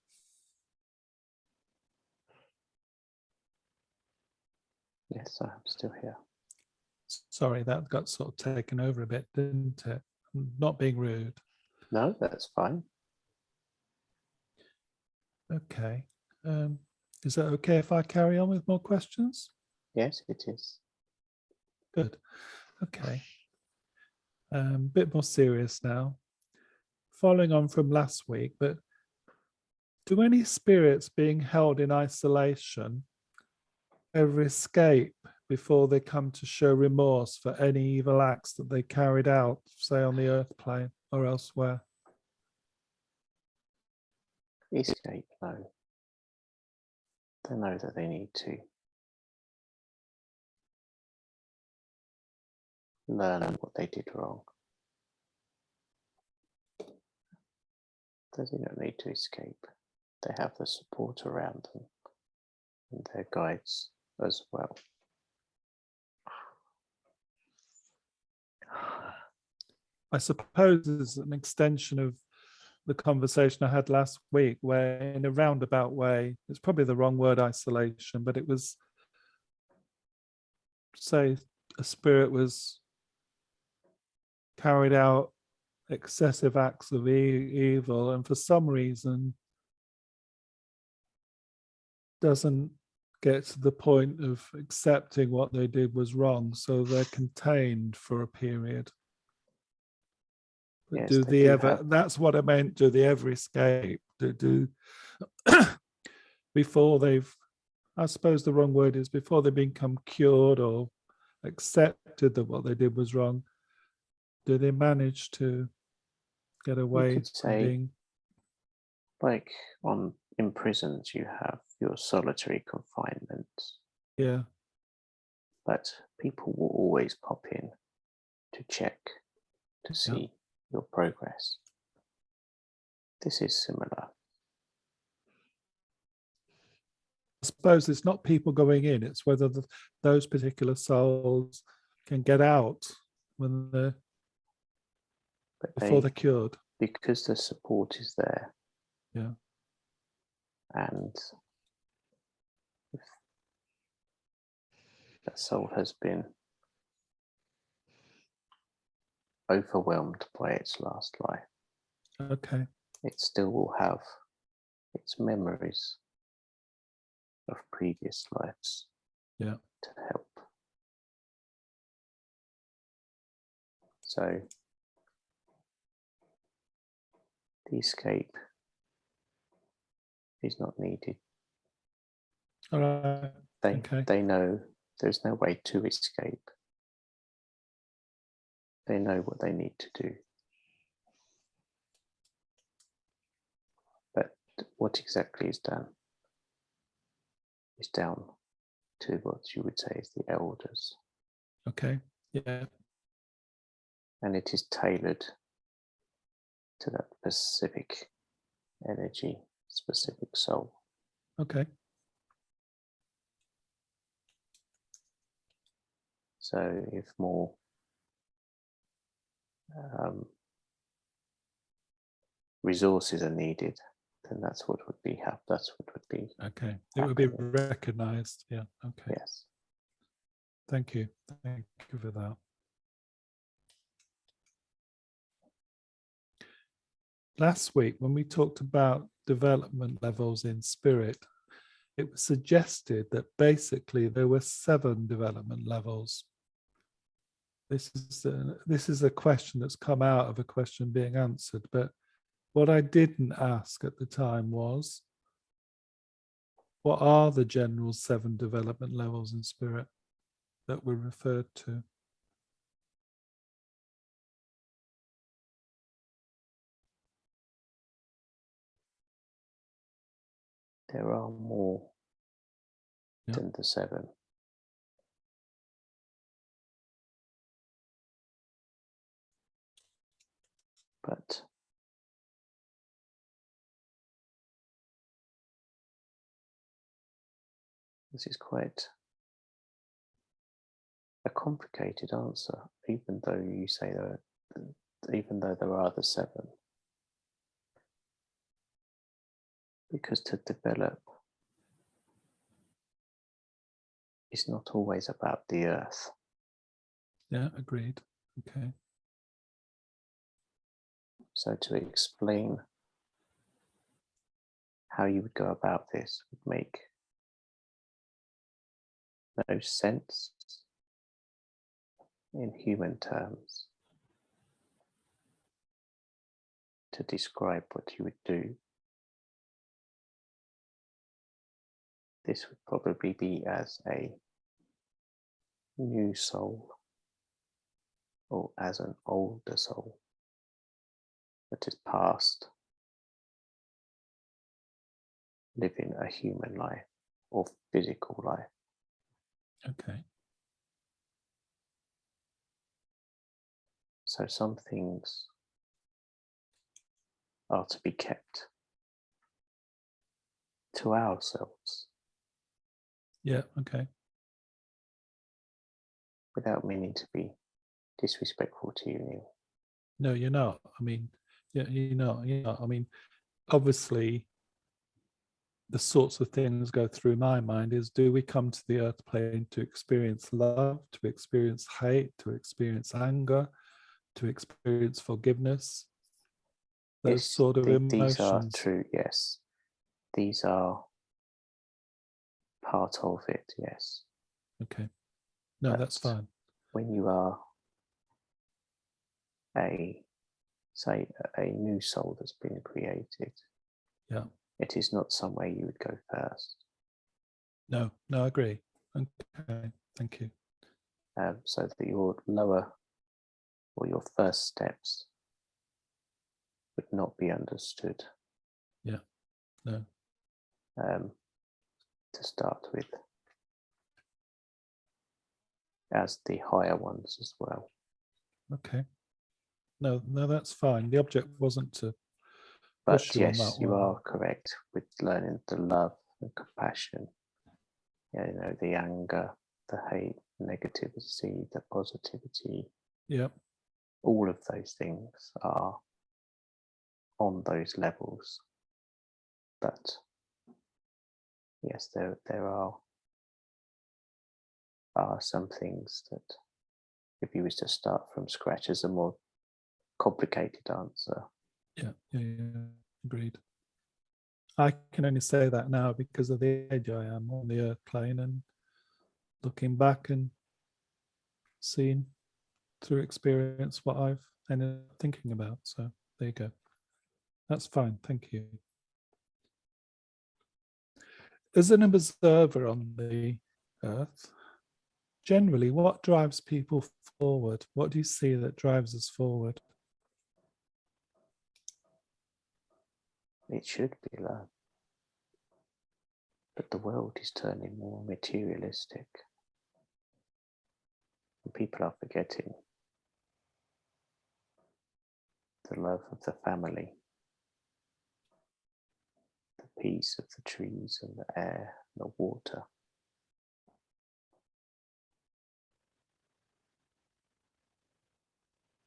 Yes, I'm still here. Sorry, that got sort of taken over a bit, didn't it? I'm not being rude. No, that's fine. Okay. Is that okay if I carry on with more questions? Yes, it is. Good. Okay. Bit more serious now. Following on from last week, but do any spirits being held in isolation ever escape before they come to show remorse for any evil acts that they carried out, say on the earth plane or elsewhere? Escape, no. They know that they need to learn what they did wrong. They do not need to escape. They have the support around them and their guides as well. I suppose it's an extension of the conversation I had last week, where in a roundabout way, it's probably the wrong word, isolation, but it was, say, a spirit was carried out excessive acts of evil, and for some reason doesn't get to the point of accepting what they did was wrong, so they're contained for a period. But Yes, do they they do ever, have. that's what I meant, do they ever escape? Do before they've, I suppose the wrong word is, before they become cured or accepted that what they did was wrong, do they manage to get You away could from say, being? like in prisons, you have your solitary confinement, Yeah. but people will always pop in to check to see your progress. This is similar. I suppose it's not people going in, it's whether those particular souls can get out when they're, But before they're cured. because the support is there, Yeah. and if that soul has been overwhelmed by its last life, Okay. it still will have its memories of previous lives Yeah. to help. So the escape is not needed. All right. Okay. They know there's no way to escape. They know what they need to do. But what exactly is done is down to what you would say is the elders. Okay. Yeah. And it is tailored to that specific energy, specific soul. Okay. So if more resources are needed, then that's what would be that's what would be Okay. It would be happening. recognized. Yeah. Okay. Yes. Thank you. Thank you for that. Last week, when we talked about development levels in spirit, it was suggested that basically there were 7 development levels. This is a question that's come out of a question being answered, but what I didn't ask at the time was, what are the general 7 development levels in spirit that were referred to? There are more than the 7. But this is quite a complicated answer, even though you say even though there are the 7. Because to develop is not always about the earth. Yeah, agreed. Okay. So to explain how you would go about this would make no sense in human terms. To describe what you would do, this would probably be as a new soul or as an older soul that is past living a human life or physical life. Okay. So some things are to be kept to ourselves. Yeah, okay. Without meaning to be disrespectful to you, Neil. No, you're not. I mean, yeah, you're not. I mean, obviously, the sorts of things go through my mind is, do we come to the earth plane to experience love, to experience hate, to experience anger, to experience forgiveness? Those sort of emotions. These are true, yes. These are part of it, yes. Okay. No, that's fine. When you are a new soul that's been created, yeah, it is not somewhere you would go first. No, I agree. Okay, thank you. So that your lower or your first steps would not be understood. Yeah, no. To start with, as the higher ones as well. Okay. No, that's fine. The object wasn't to But push you on yes, that you one. are correct with learning the love and compassion, the anger, the hate, negativity, the positivity. Yeah. All of those things are on those levels. But yes, there are some things that if you was to start from scratch as a more complicated answer. Yeah, agreed. I can only say that now because of the age I am on the earth plane, and looking back and seeing through experience what I've ended up thinking about. So there you go. That's fine. Thank you. as an observer on the earth, generally, what drives people forward? What do you see that drives us forward? It should be love. But the world is turning more materialistic. And people are forgetting the love of the family, the peace of the trees and the air and the water.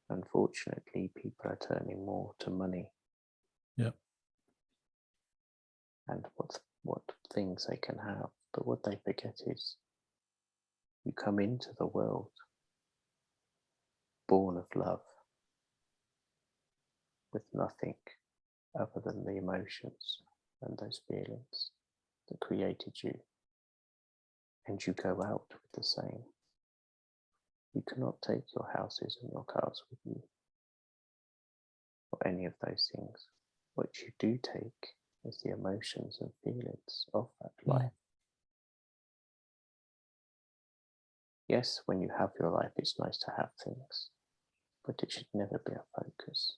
Unfortunately, people are turning more to money. Yeah. And what things they can have. But what they forget is you come into the world born of love, with nothing other than the emotions and those feelings that created you. And you go out with the same. You cannot take your houses and your cars with you, or any of those things. What you do take is the emotions and feelings of that life. Yes, when you have your life, it's nice to have things, but it should never be a focus.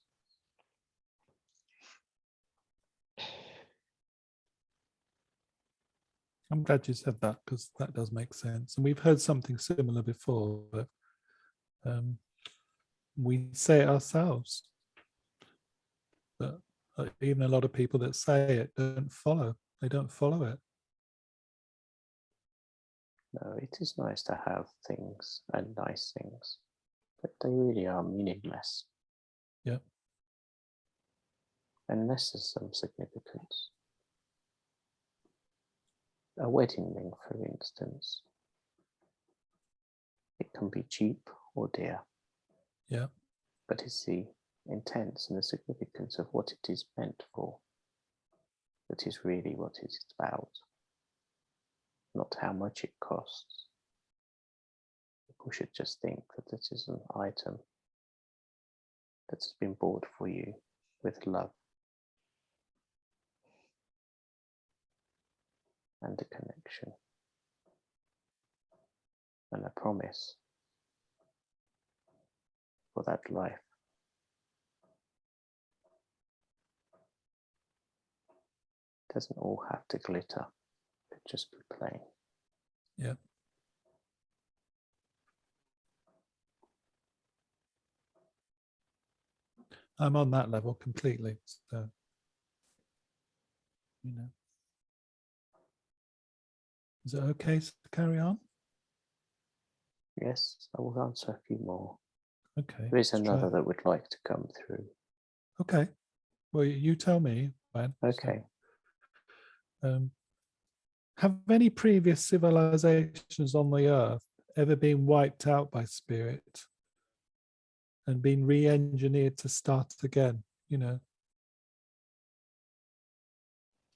I'm glad you said that, because that does make sense. And we've heard something similar before, but we say it ourselves. But even a lot of people that say it don't follow. They don't follow it. No, it is nice to have things and nice things, but they really are meaningless. Yeah. Unless there's some significance. A wedding ring, for instance, it can be cheap or dear. Yeah. But it's the intent and the significance of what it is meant for that is really what it is about, not how much it costs. People should just think that this is an item that has been bought for you with love and a connection and a promise for that life. It doesn't all have to glitter, it could just be plain. Yeah. I'm on that level completely. So, you know. Is it okay to carry on? Yes, I will answer a few more. Okay. There is let's try another it. that would like to come through. Okay. Well, you tell me when. Okay. So, have any previous civilizations on the earth ever been wiped out by spirit and been re-engineered to start again? You know,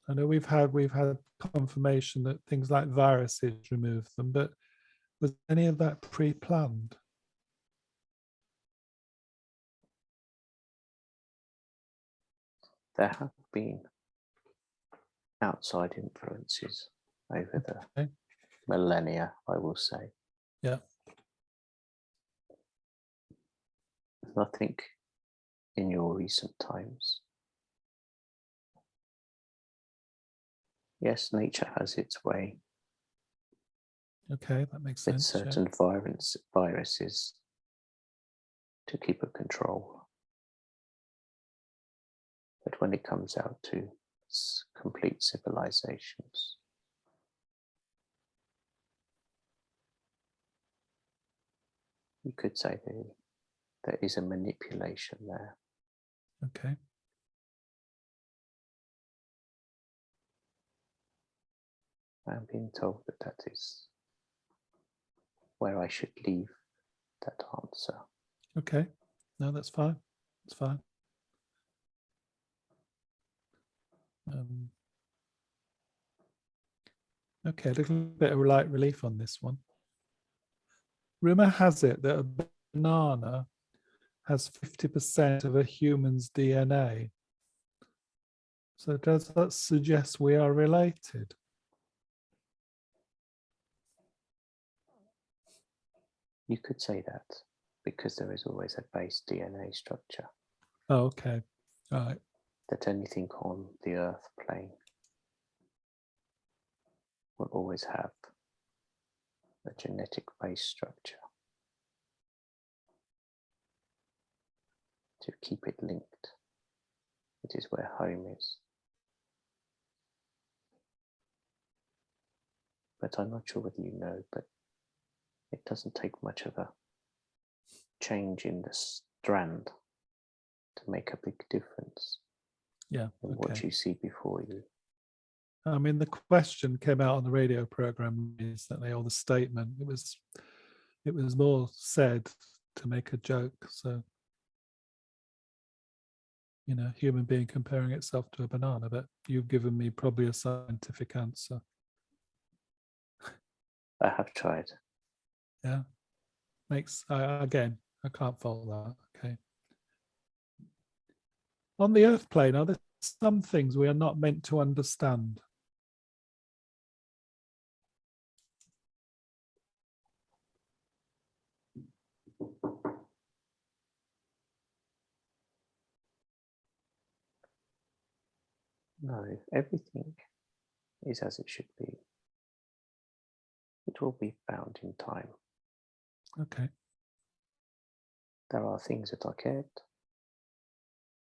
I know we've had confirmation that things like viruses remove them, but was any of that pre-planned? There have been outside influences over the Okay. millennia, I will say. Yeah. Nothing in your recent times. Yes, nature has its way Okay, that makes with sense. Yeah. certain viruses to keep a control. But when it comes out to complete civilizations, you could say there is a manipulation there. Okay. I'm being told that that is where I should leave that answer. Okay. No, that's fine. That's fine. Okay, a little bit of light relief on this one. Rumor has it that a banana has 50% of a human's DNA. So does that suggest we are related? You could say that because there is always a base DNA structure. Oh, okay. All right. That anything on the earth plane will always have a genetic base structure to keep it linked. It is where home is. But I'm not sure whether you know, but it doesn't take much of a change in the strand to make a big difference Yeah. in what you see before you. I mean, the question came out on the radio program recently, or the statement. It was more said to make a joke. So, you know, human being comparing itself to a banana, but you've given me probably a scientific answer. I have tried. Yeah. Again, I can't fault that. Okay. On the earth plane, are there some things we are not meant to understand? No, if everything is as it should be, it will be found in time. Okay. There are things that are kept,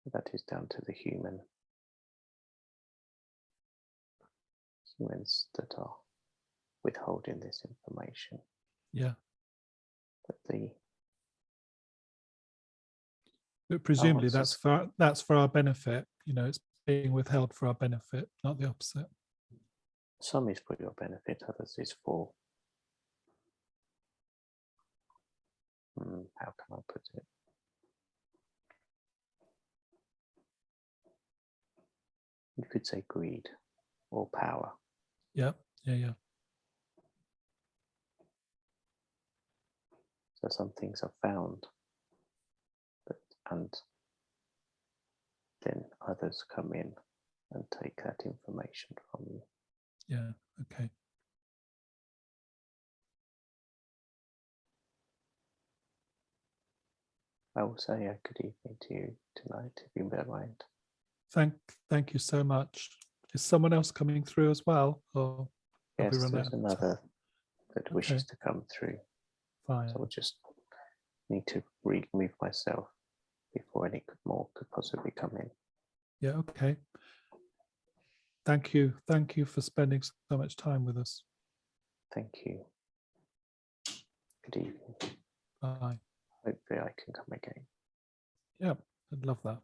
but that is down to the humans that are withholding this information. Yeah. But presumably answers- that's for our benefit. You know, it's being withheld for our benefit, not the opposite. some is for your benefit, others is for, how can I put it? You could say greed or power. Yeah. So some things are found, and then others come in and take that information from you. Yeah. Okay. I will say a good evening to you tonight, if you don't mind. Thank you so much. Is someone else coming through as well, or have we Yes, run there's out of another time? that wishes to come through. Fine. So I'll just need to remove myself before any more could possibly come in. Yeah. Okay. Thank you for spending so much time with us. Thank you. Good evening. Bye. Hopefully I can come again. Yeah, I'd love that.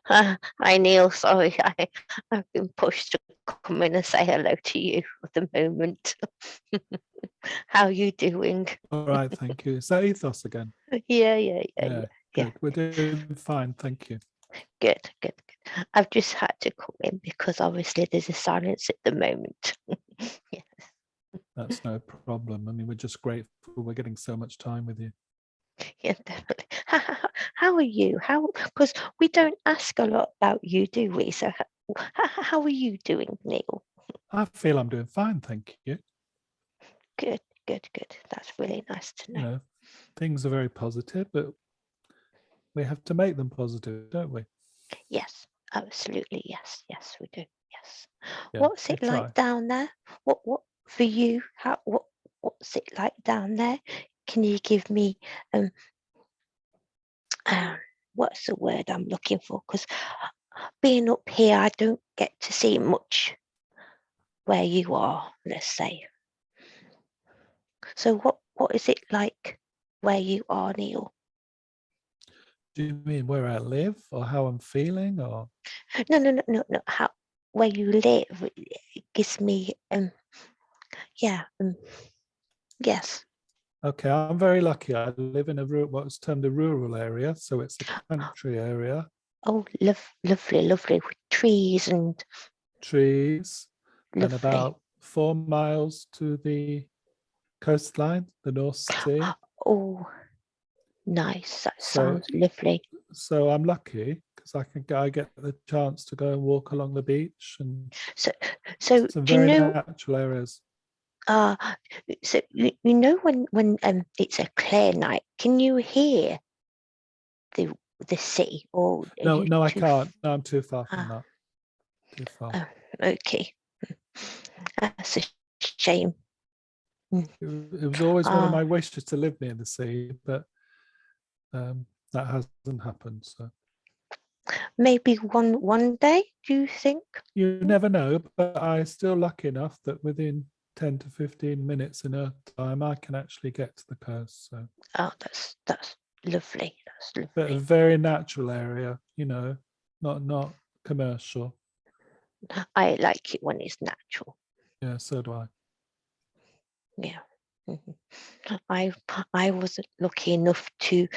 Hi Neil, sorry, I've been pushed to come in and say hello to you for the moment. How are you doing? All right. Thank you. Is that Ethos again? Yeah. Good. We're doing fine. Thank you. Good. I've just had to come in because obviously there's a silence at the moment. Yeah. That's no problem. I mean, we're just grateful we're getting so much time with you. Yeah, definitely. How are you? Because we don't ask a lot about you, do we? So how are you doing, Neil? I feel I'm doing fine, thank you. Good, good, good. That's really nice to know. You know, things are very positive, but we have to make them positive, don't we? Yes, absolutely. Yes, yes, we do. Yes. Yeah, What's we it like try. down there? What for you? What's it like down there? Can you give me what's the word I'm looking for? Because being up here, I don't get to see much where you are, let's say. So what is it like where you are, Neil? Do you mean where I live or how I'm feeling or? No. How where you live it gives me yes. Okay, I'm very lucky. I live in what's termed a rural area, so it's a country area. Oh, lovely with trees and Trees, and lovely. about 4 miles to the coastline, the North Sea. Oh, nice. That So, sounds lovely. so I'm lucky because I get the chance to go and walk along the beach and So some do you very know? natural areas. So you know when it's a clear night, can you hear the sea or are No, you no, I too can't. No, I'm too far from ah, that. Too far. okay. That's a shame. It was always one of Ah, my wishes to live near the sea, but that hasn't happened. So maybe one day, do you think? you never know, but I'm still lucky enough that within 10 to 15 minutes in Earth time, I can actually get to the coast. So, Oh, that's lovely. That's but a lovely. very natural area, you know, not commercial. I like it when it's natural. Yeah, so do I. Yeah. Mhm. I was lucky enough to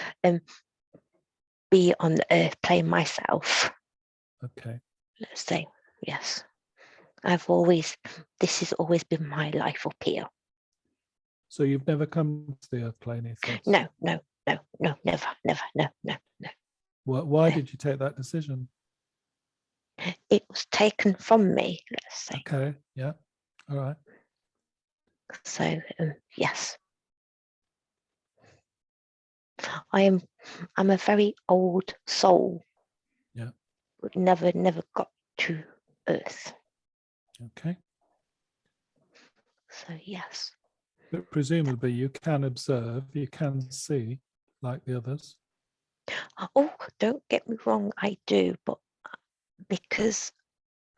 be on the earth plane myself. Okay. Let's say yes. This has always been my life up here. So you've never come to the Earth plane ethos? No, never, no. Why did you take that decision? It was taken from me, let's say. Okay. Yeah. All right. So yes, I'm a very old soul. Yeah. But never got to Earth. Okay. So yes. But presumably you can observe, you can see like the others. Oh, don't get me wrong, I do, but because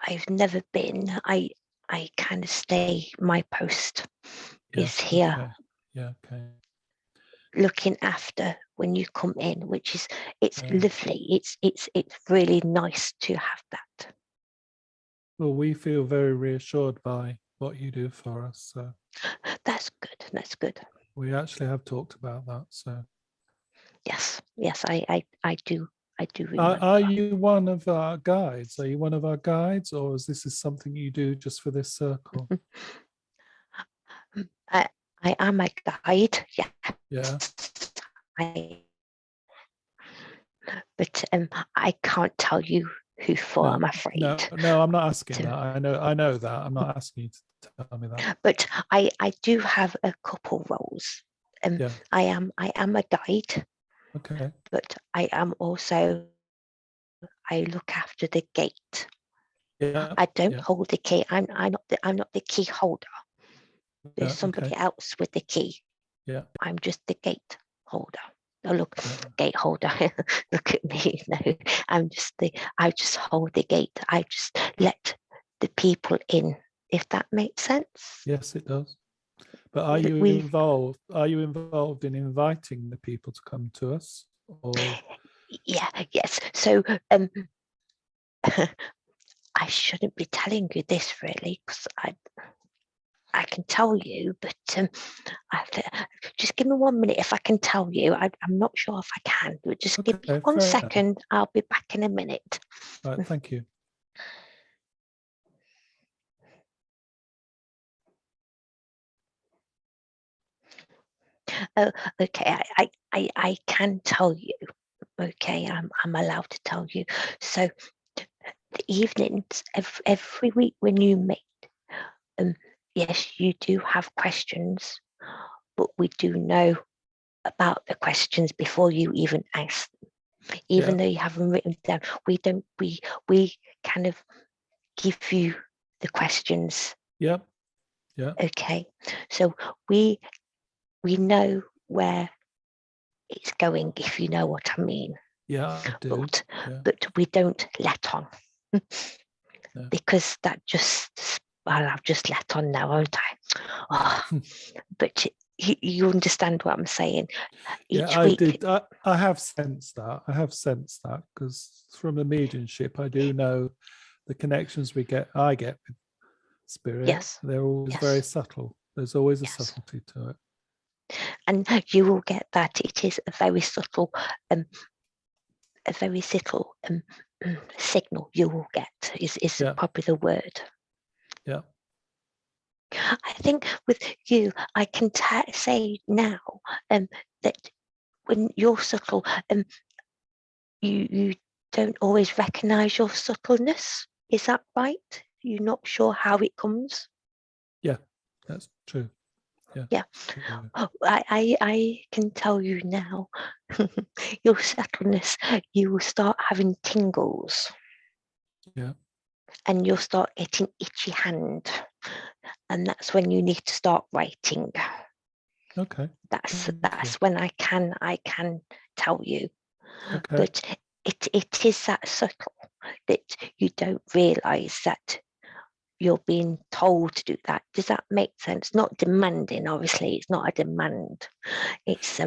I've never been, I kind of stay. My post is Yes. here, Okay. Yeah. Okay. looking after when you come in, which is it's Yeah. lovely. It's really nice to have that. Well, we feel very reassured by what you do for us. So That's good. That's good. we actually have talked about that. So Yes, I do. I do are, remember. are you one of our guides? Are you one of our guides, or is this something you do just for this circle? I I am a guide. Yeah. Yeah. But I can't tell you who for. I'm No, afraid. I'm not asking So, that. I know that. I'm not asking you to tell me that. but I do have a couple roles. Yeah. I am a guide, Okay. but I am also I look after the gate. Yeah. I don't Yeah. hold the key. I'm not the key holder. There's Yeah. somebody Okay. else with the key. Yeah. I'm just the gate holder. Oh, look, Yeah. gate holder. Look at me. No, I just hold the gate. I just let the people in, if that makes sense. Yes, it does. But are you We've involved? Are you involved in inviting the people to come to us, or? yes. So I shouldn't be telling you this really, because I can tell you, but just give me 1 minute. If I can tell you, I'm not sure if I can, but just give me Okay, one fair enough. second. I'll be back in a minute. Right, thank you. Oh, okay. I can tell you. Okay, I'm allowed to tell you. So the evenings every week when you meet, yes, you do have questions, but we do know about the questions before you even ask them. Even though you haven't written down, we kind of give you the questions. Yep. Okay, so we know where it's going, if you know what I mean. Yeah, I do. But we don't let on. No. Because that just, well, I've just let on now, won't I? Oh, but you understand what I'm saying. Each week, I did. I have sensed that. I have sensed that because from the mediumship, I do know the connections I get with spirit. Yes. They're always very subtle. There's always a subtlety to it. And you will get that. It is a very subtle signal you will get is probably the word. Yeah. I think with you, I can say now that when you're subtle, you don't always recognize your subtleness. Is that right? You're not sure how it comes? Yeah, that's true. Yeah. Oh, I can tell you now, your subtleness, you will start having tingles. Yeah. And you'll start getting itchy hand. And that's when you need to start writing. Okay. That's when I can tell you. Okay. But it is that subtle that you don't realize that you're being told to do that. Does that make sense? Not demanding, obviously. It's not a demand. It's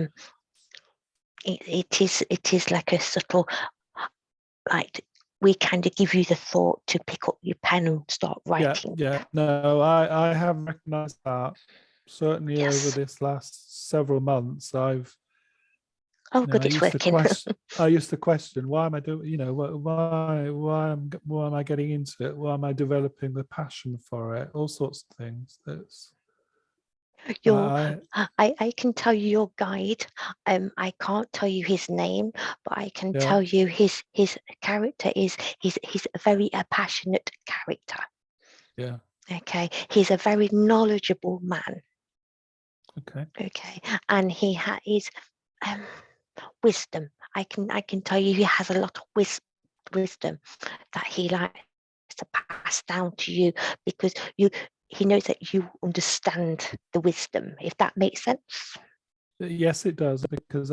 it is like a subtle, like we kind of give you the thought to pick up your pen and start writing. Yeah. No, I have recognized that. Certainly over this last several months, I've it's working. I used to question, why am I doing, why am I getting into it? Why am I developing the passion for it? All sorts of things. That's I can tell you your guide. I can't tell you his name, but I can tell you his character is he's a very passionate character. Yeah. Okay. He's a very knowledgeable man. Okay. Okay. And he has wisdom. I can tell you he has a lot of wisdom that he likes to pass down to you, because he knows that you understand the wisdom, if that makes sense. Yes, it does, because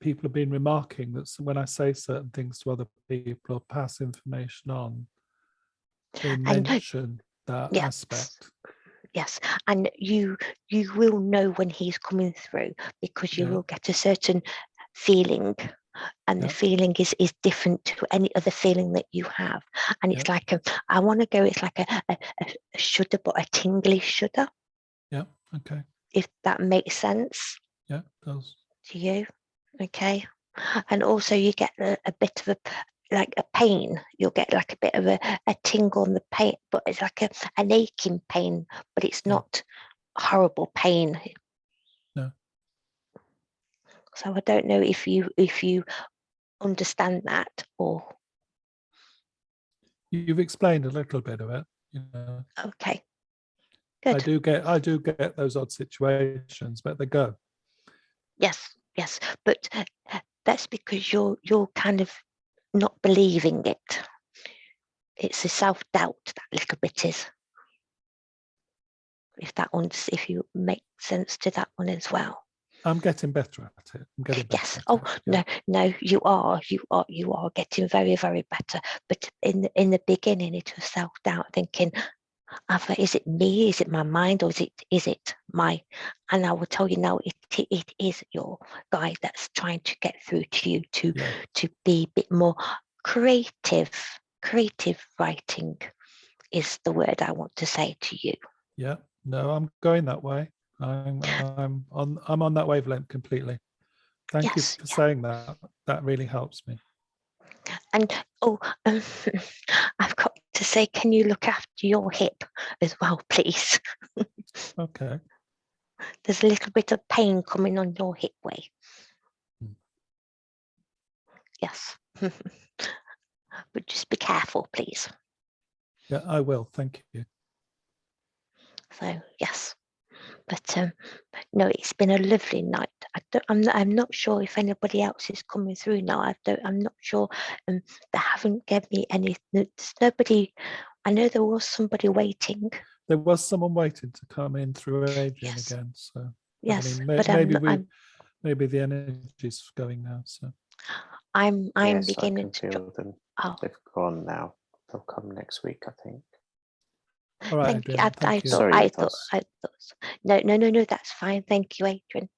people have been remarking that when I say certain things to other people or pass information on, they mention that aspect. Yes, and you will know when he's coming through, because you will get a certain feeling, and the feeling is different to any other feeling that you have. And it's like I want to go, it's like a shudder, but a tingly shudder. Yeah. Okay. If that makes sense. Yeah, it does. To you. Okay. And also you get a bit of a pain. You'll get like a bit of a tingle on the pain, but it's like an aching pain, but it's not horrible pain. No. So I don't know if you understand that, or you've explained a little bit of it. Okay. Good. I do get those odd situations, but they go. Yes, but that's because you're kind of not believing it. It's the self-doubt, that little bit is. If you make sense to that one as well. I'm getting better at it. I'm getting better. Yes. No, you are getting very, very better. But in the beginning, it was self-doubt, thinking, is it me? Is it my mind? Or is it my? And I will tell you now, it is your guide that's trying to get through to you to be a bit more creative. Creative writing is the word I want to say to you. Yeah. No, I'm going that way. I'm on that wavelength completely. Thank you for saying that. That really helps me. And I've got to say, can you look after your hip as well, please? Okay. There's a little bit of pain coming on your hip way. Yes. But just be careful, please. Yeah, I will. Thank you. So yes, but no, it's been a lovely night. I'm not sure if anybody else is coming through now. I'm not sure. They haven't given me any. There's nobody. I know there was somebody waiting. There was someone waiting to come in through Adrian Yes. again. So Yes, I mean, but maybe the energy's going now. So I'm Yes, I beginning can to. feel them. Oh, They've gone now. They'll come next week, I think. all right, thank you. Adrian. Thank you. Sorry, I thought. No. That's fine. Thank you, Adrian.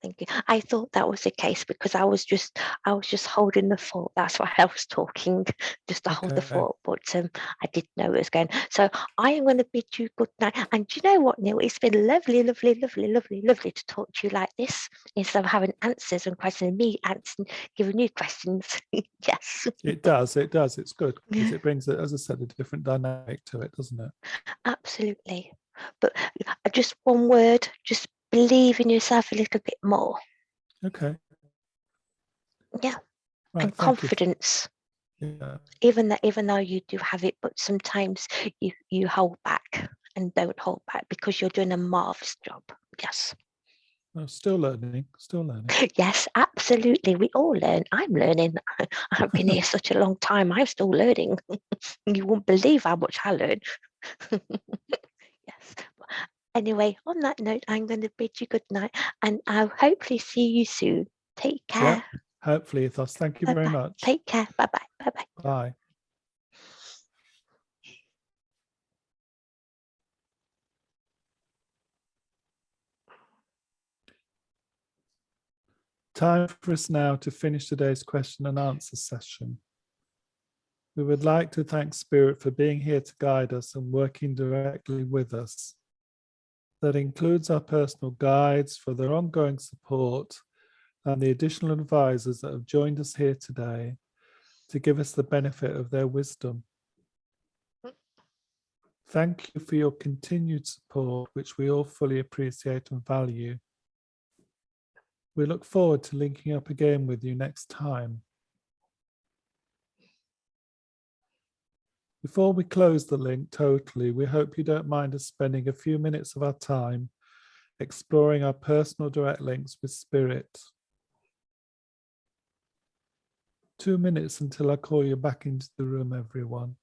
Thank you. I thought that was the case because I was just holding the fort. That's why I was talking, just to hold the Okay. fort. But I didn't know it was going. So I am going to bid you good night. And do you know what, Neil? It's been lovely to talk to you like this instead of having answers and questions, me answering, giving you questions. Yes. It does. It does. It's good because it brings, as I said, a different dynamic to it, doesn't it? Absolutely. But just one word, just believe in yourself a little bit more. Okay. Yeah. Right. And Thank you. confidence. Yeah. Even though you do have it, but sometimes you hold back and don't hold back because you're doing a marvelous job. Yes. Well, still learning. Still learning. Yes, absolutely. We all learn. I'm learning. I've been here such a long time. I'm still learning. You won't believe how much I learn. Yes. Anyway, on that note, I'm going to bid you good night and I'll hopefully see you soon. Take care. Yeah. Hopefully, Ethos. Thank you very Bye-bye. much. Take care. Bye-bye. Bye-bye. Bye. Time for us now to finish today's question and answer session. We would like to thank Spirit for being here to guide us and working directly with us. That includes our personal guides for their ongoing support and the additional advisors that have joined us here today to give us the benefit of their wisdom. Thank you for your continued support, which we all fully appreciate and value. We look forward to linking up again with you next time. Before we close the link totally, we hope you don't mind us spending a few minutes of our time exploring our personal direct links with Spirit. 2 minutes until I call you back into the room, everyone.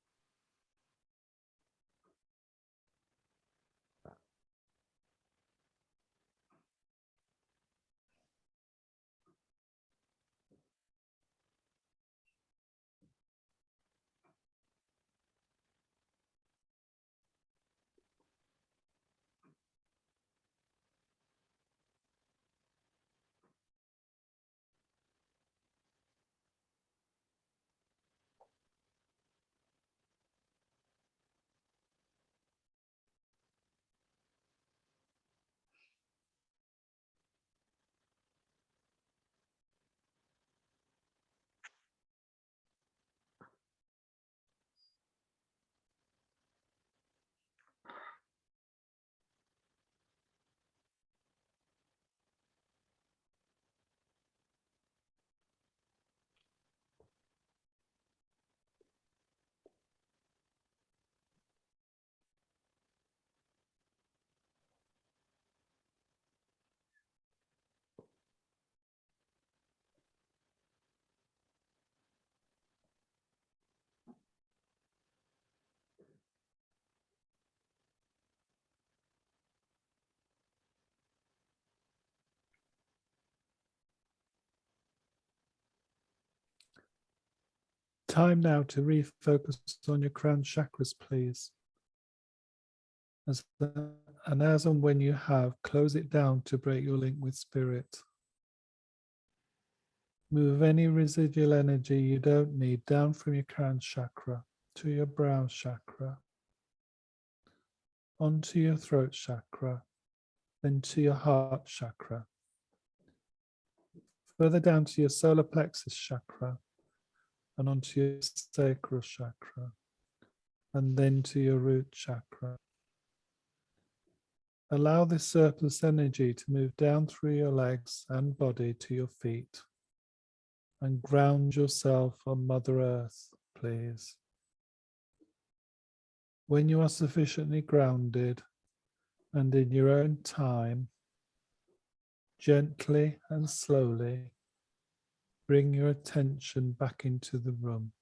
Time now to refocus on your crown chakras, please. As and when you have, close it down to break your link with Spirit. Move any residual energy you don't need down from your crown chakra to your brow chakra, onto your throat chakra, then to your heart chakra, further down to your solar plexus chakra, and onto your sacral chakra, and then to your root chakra. Allow this surplus energy to move down through your legs and body to your feet, and ground yourself on Mother Earth, please. When you are sufficiently grounded, And in your own time, gently and slowly, bring your attention back into the room.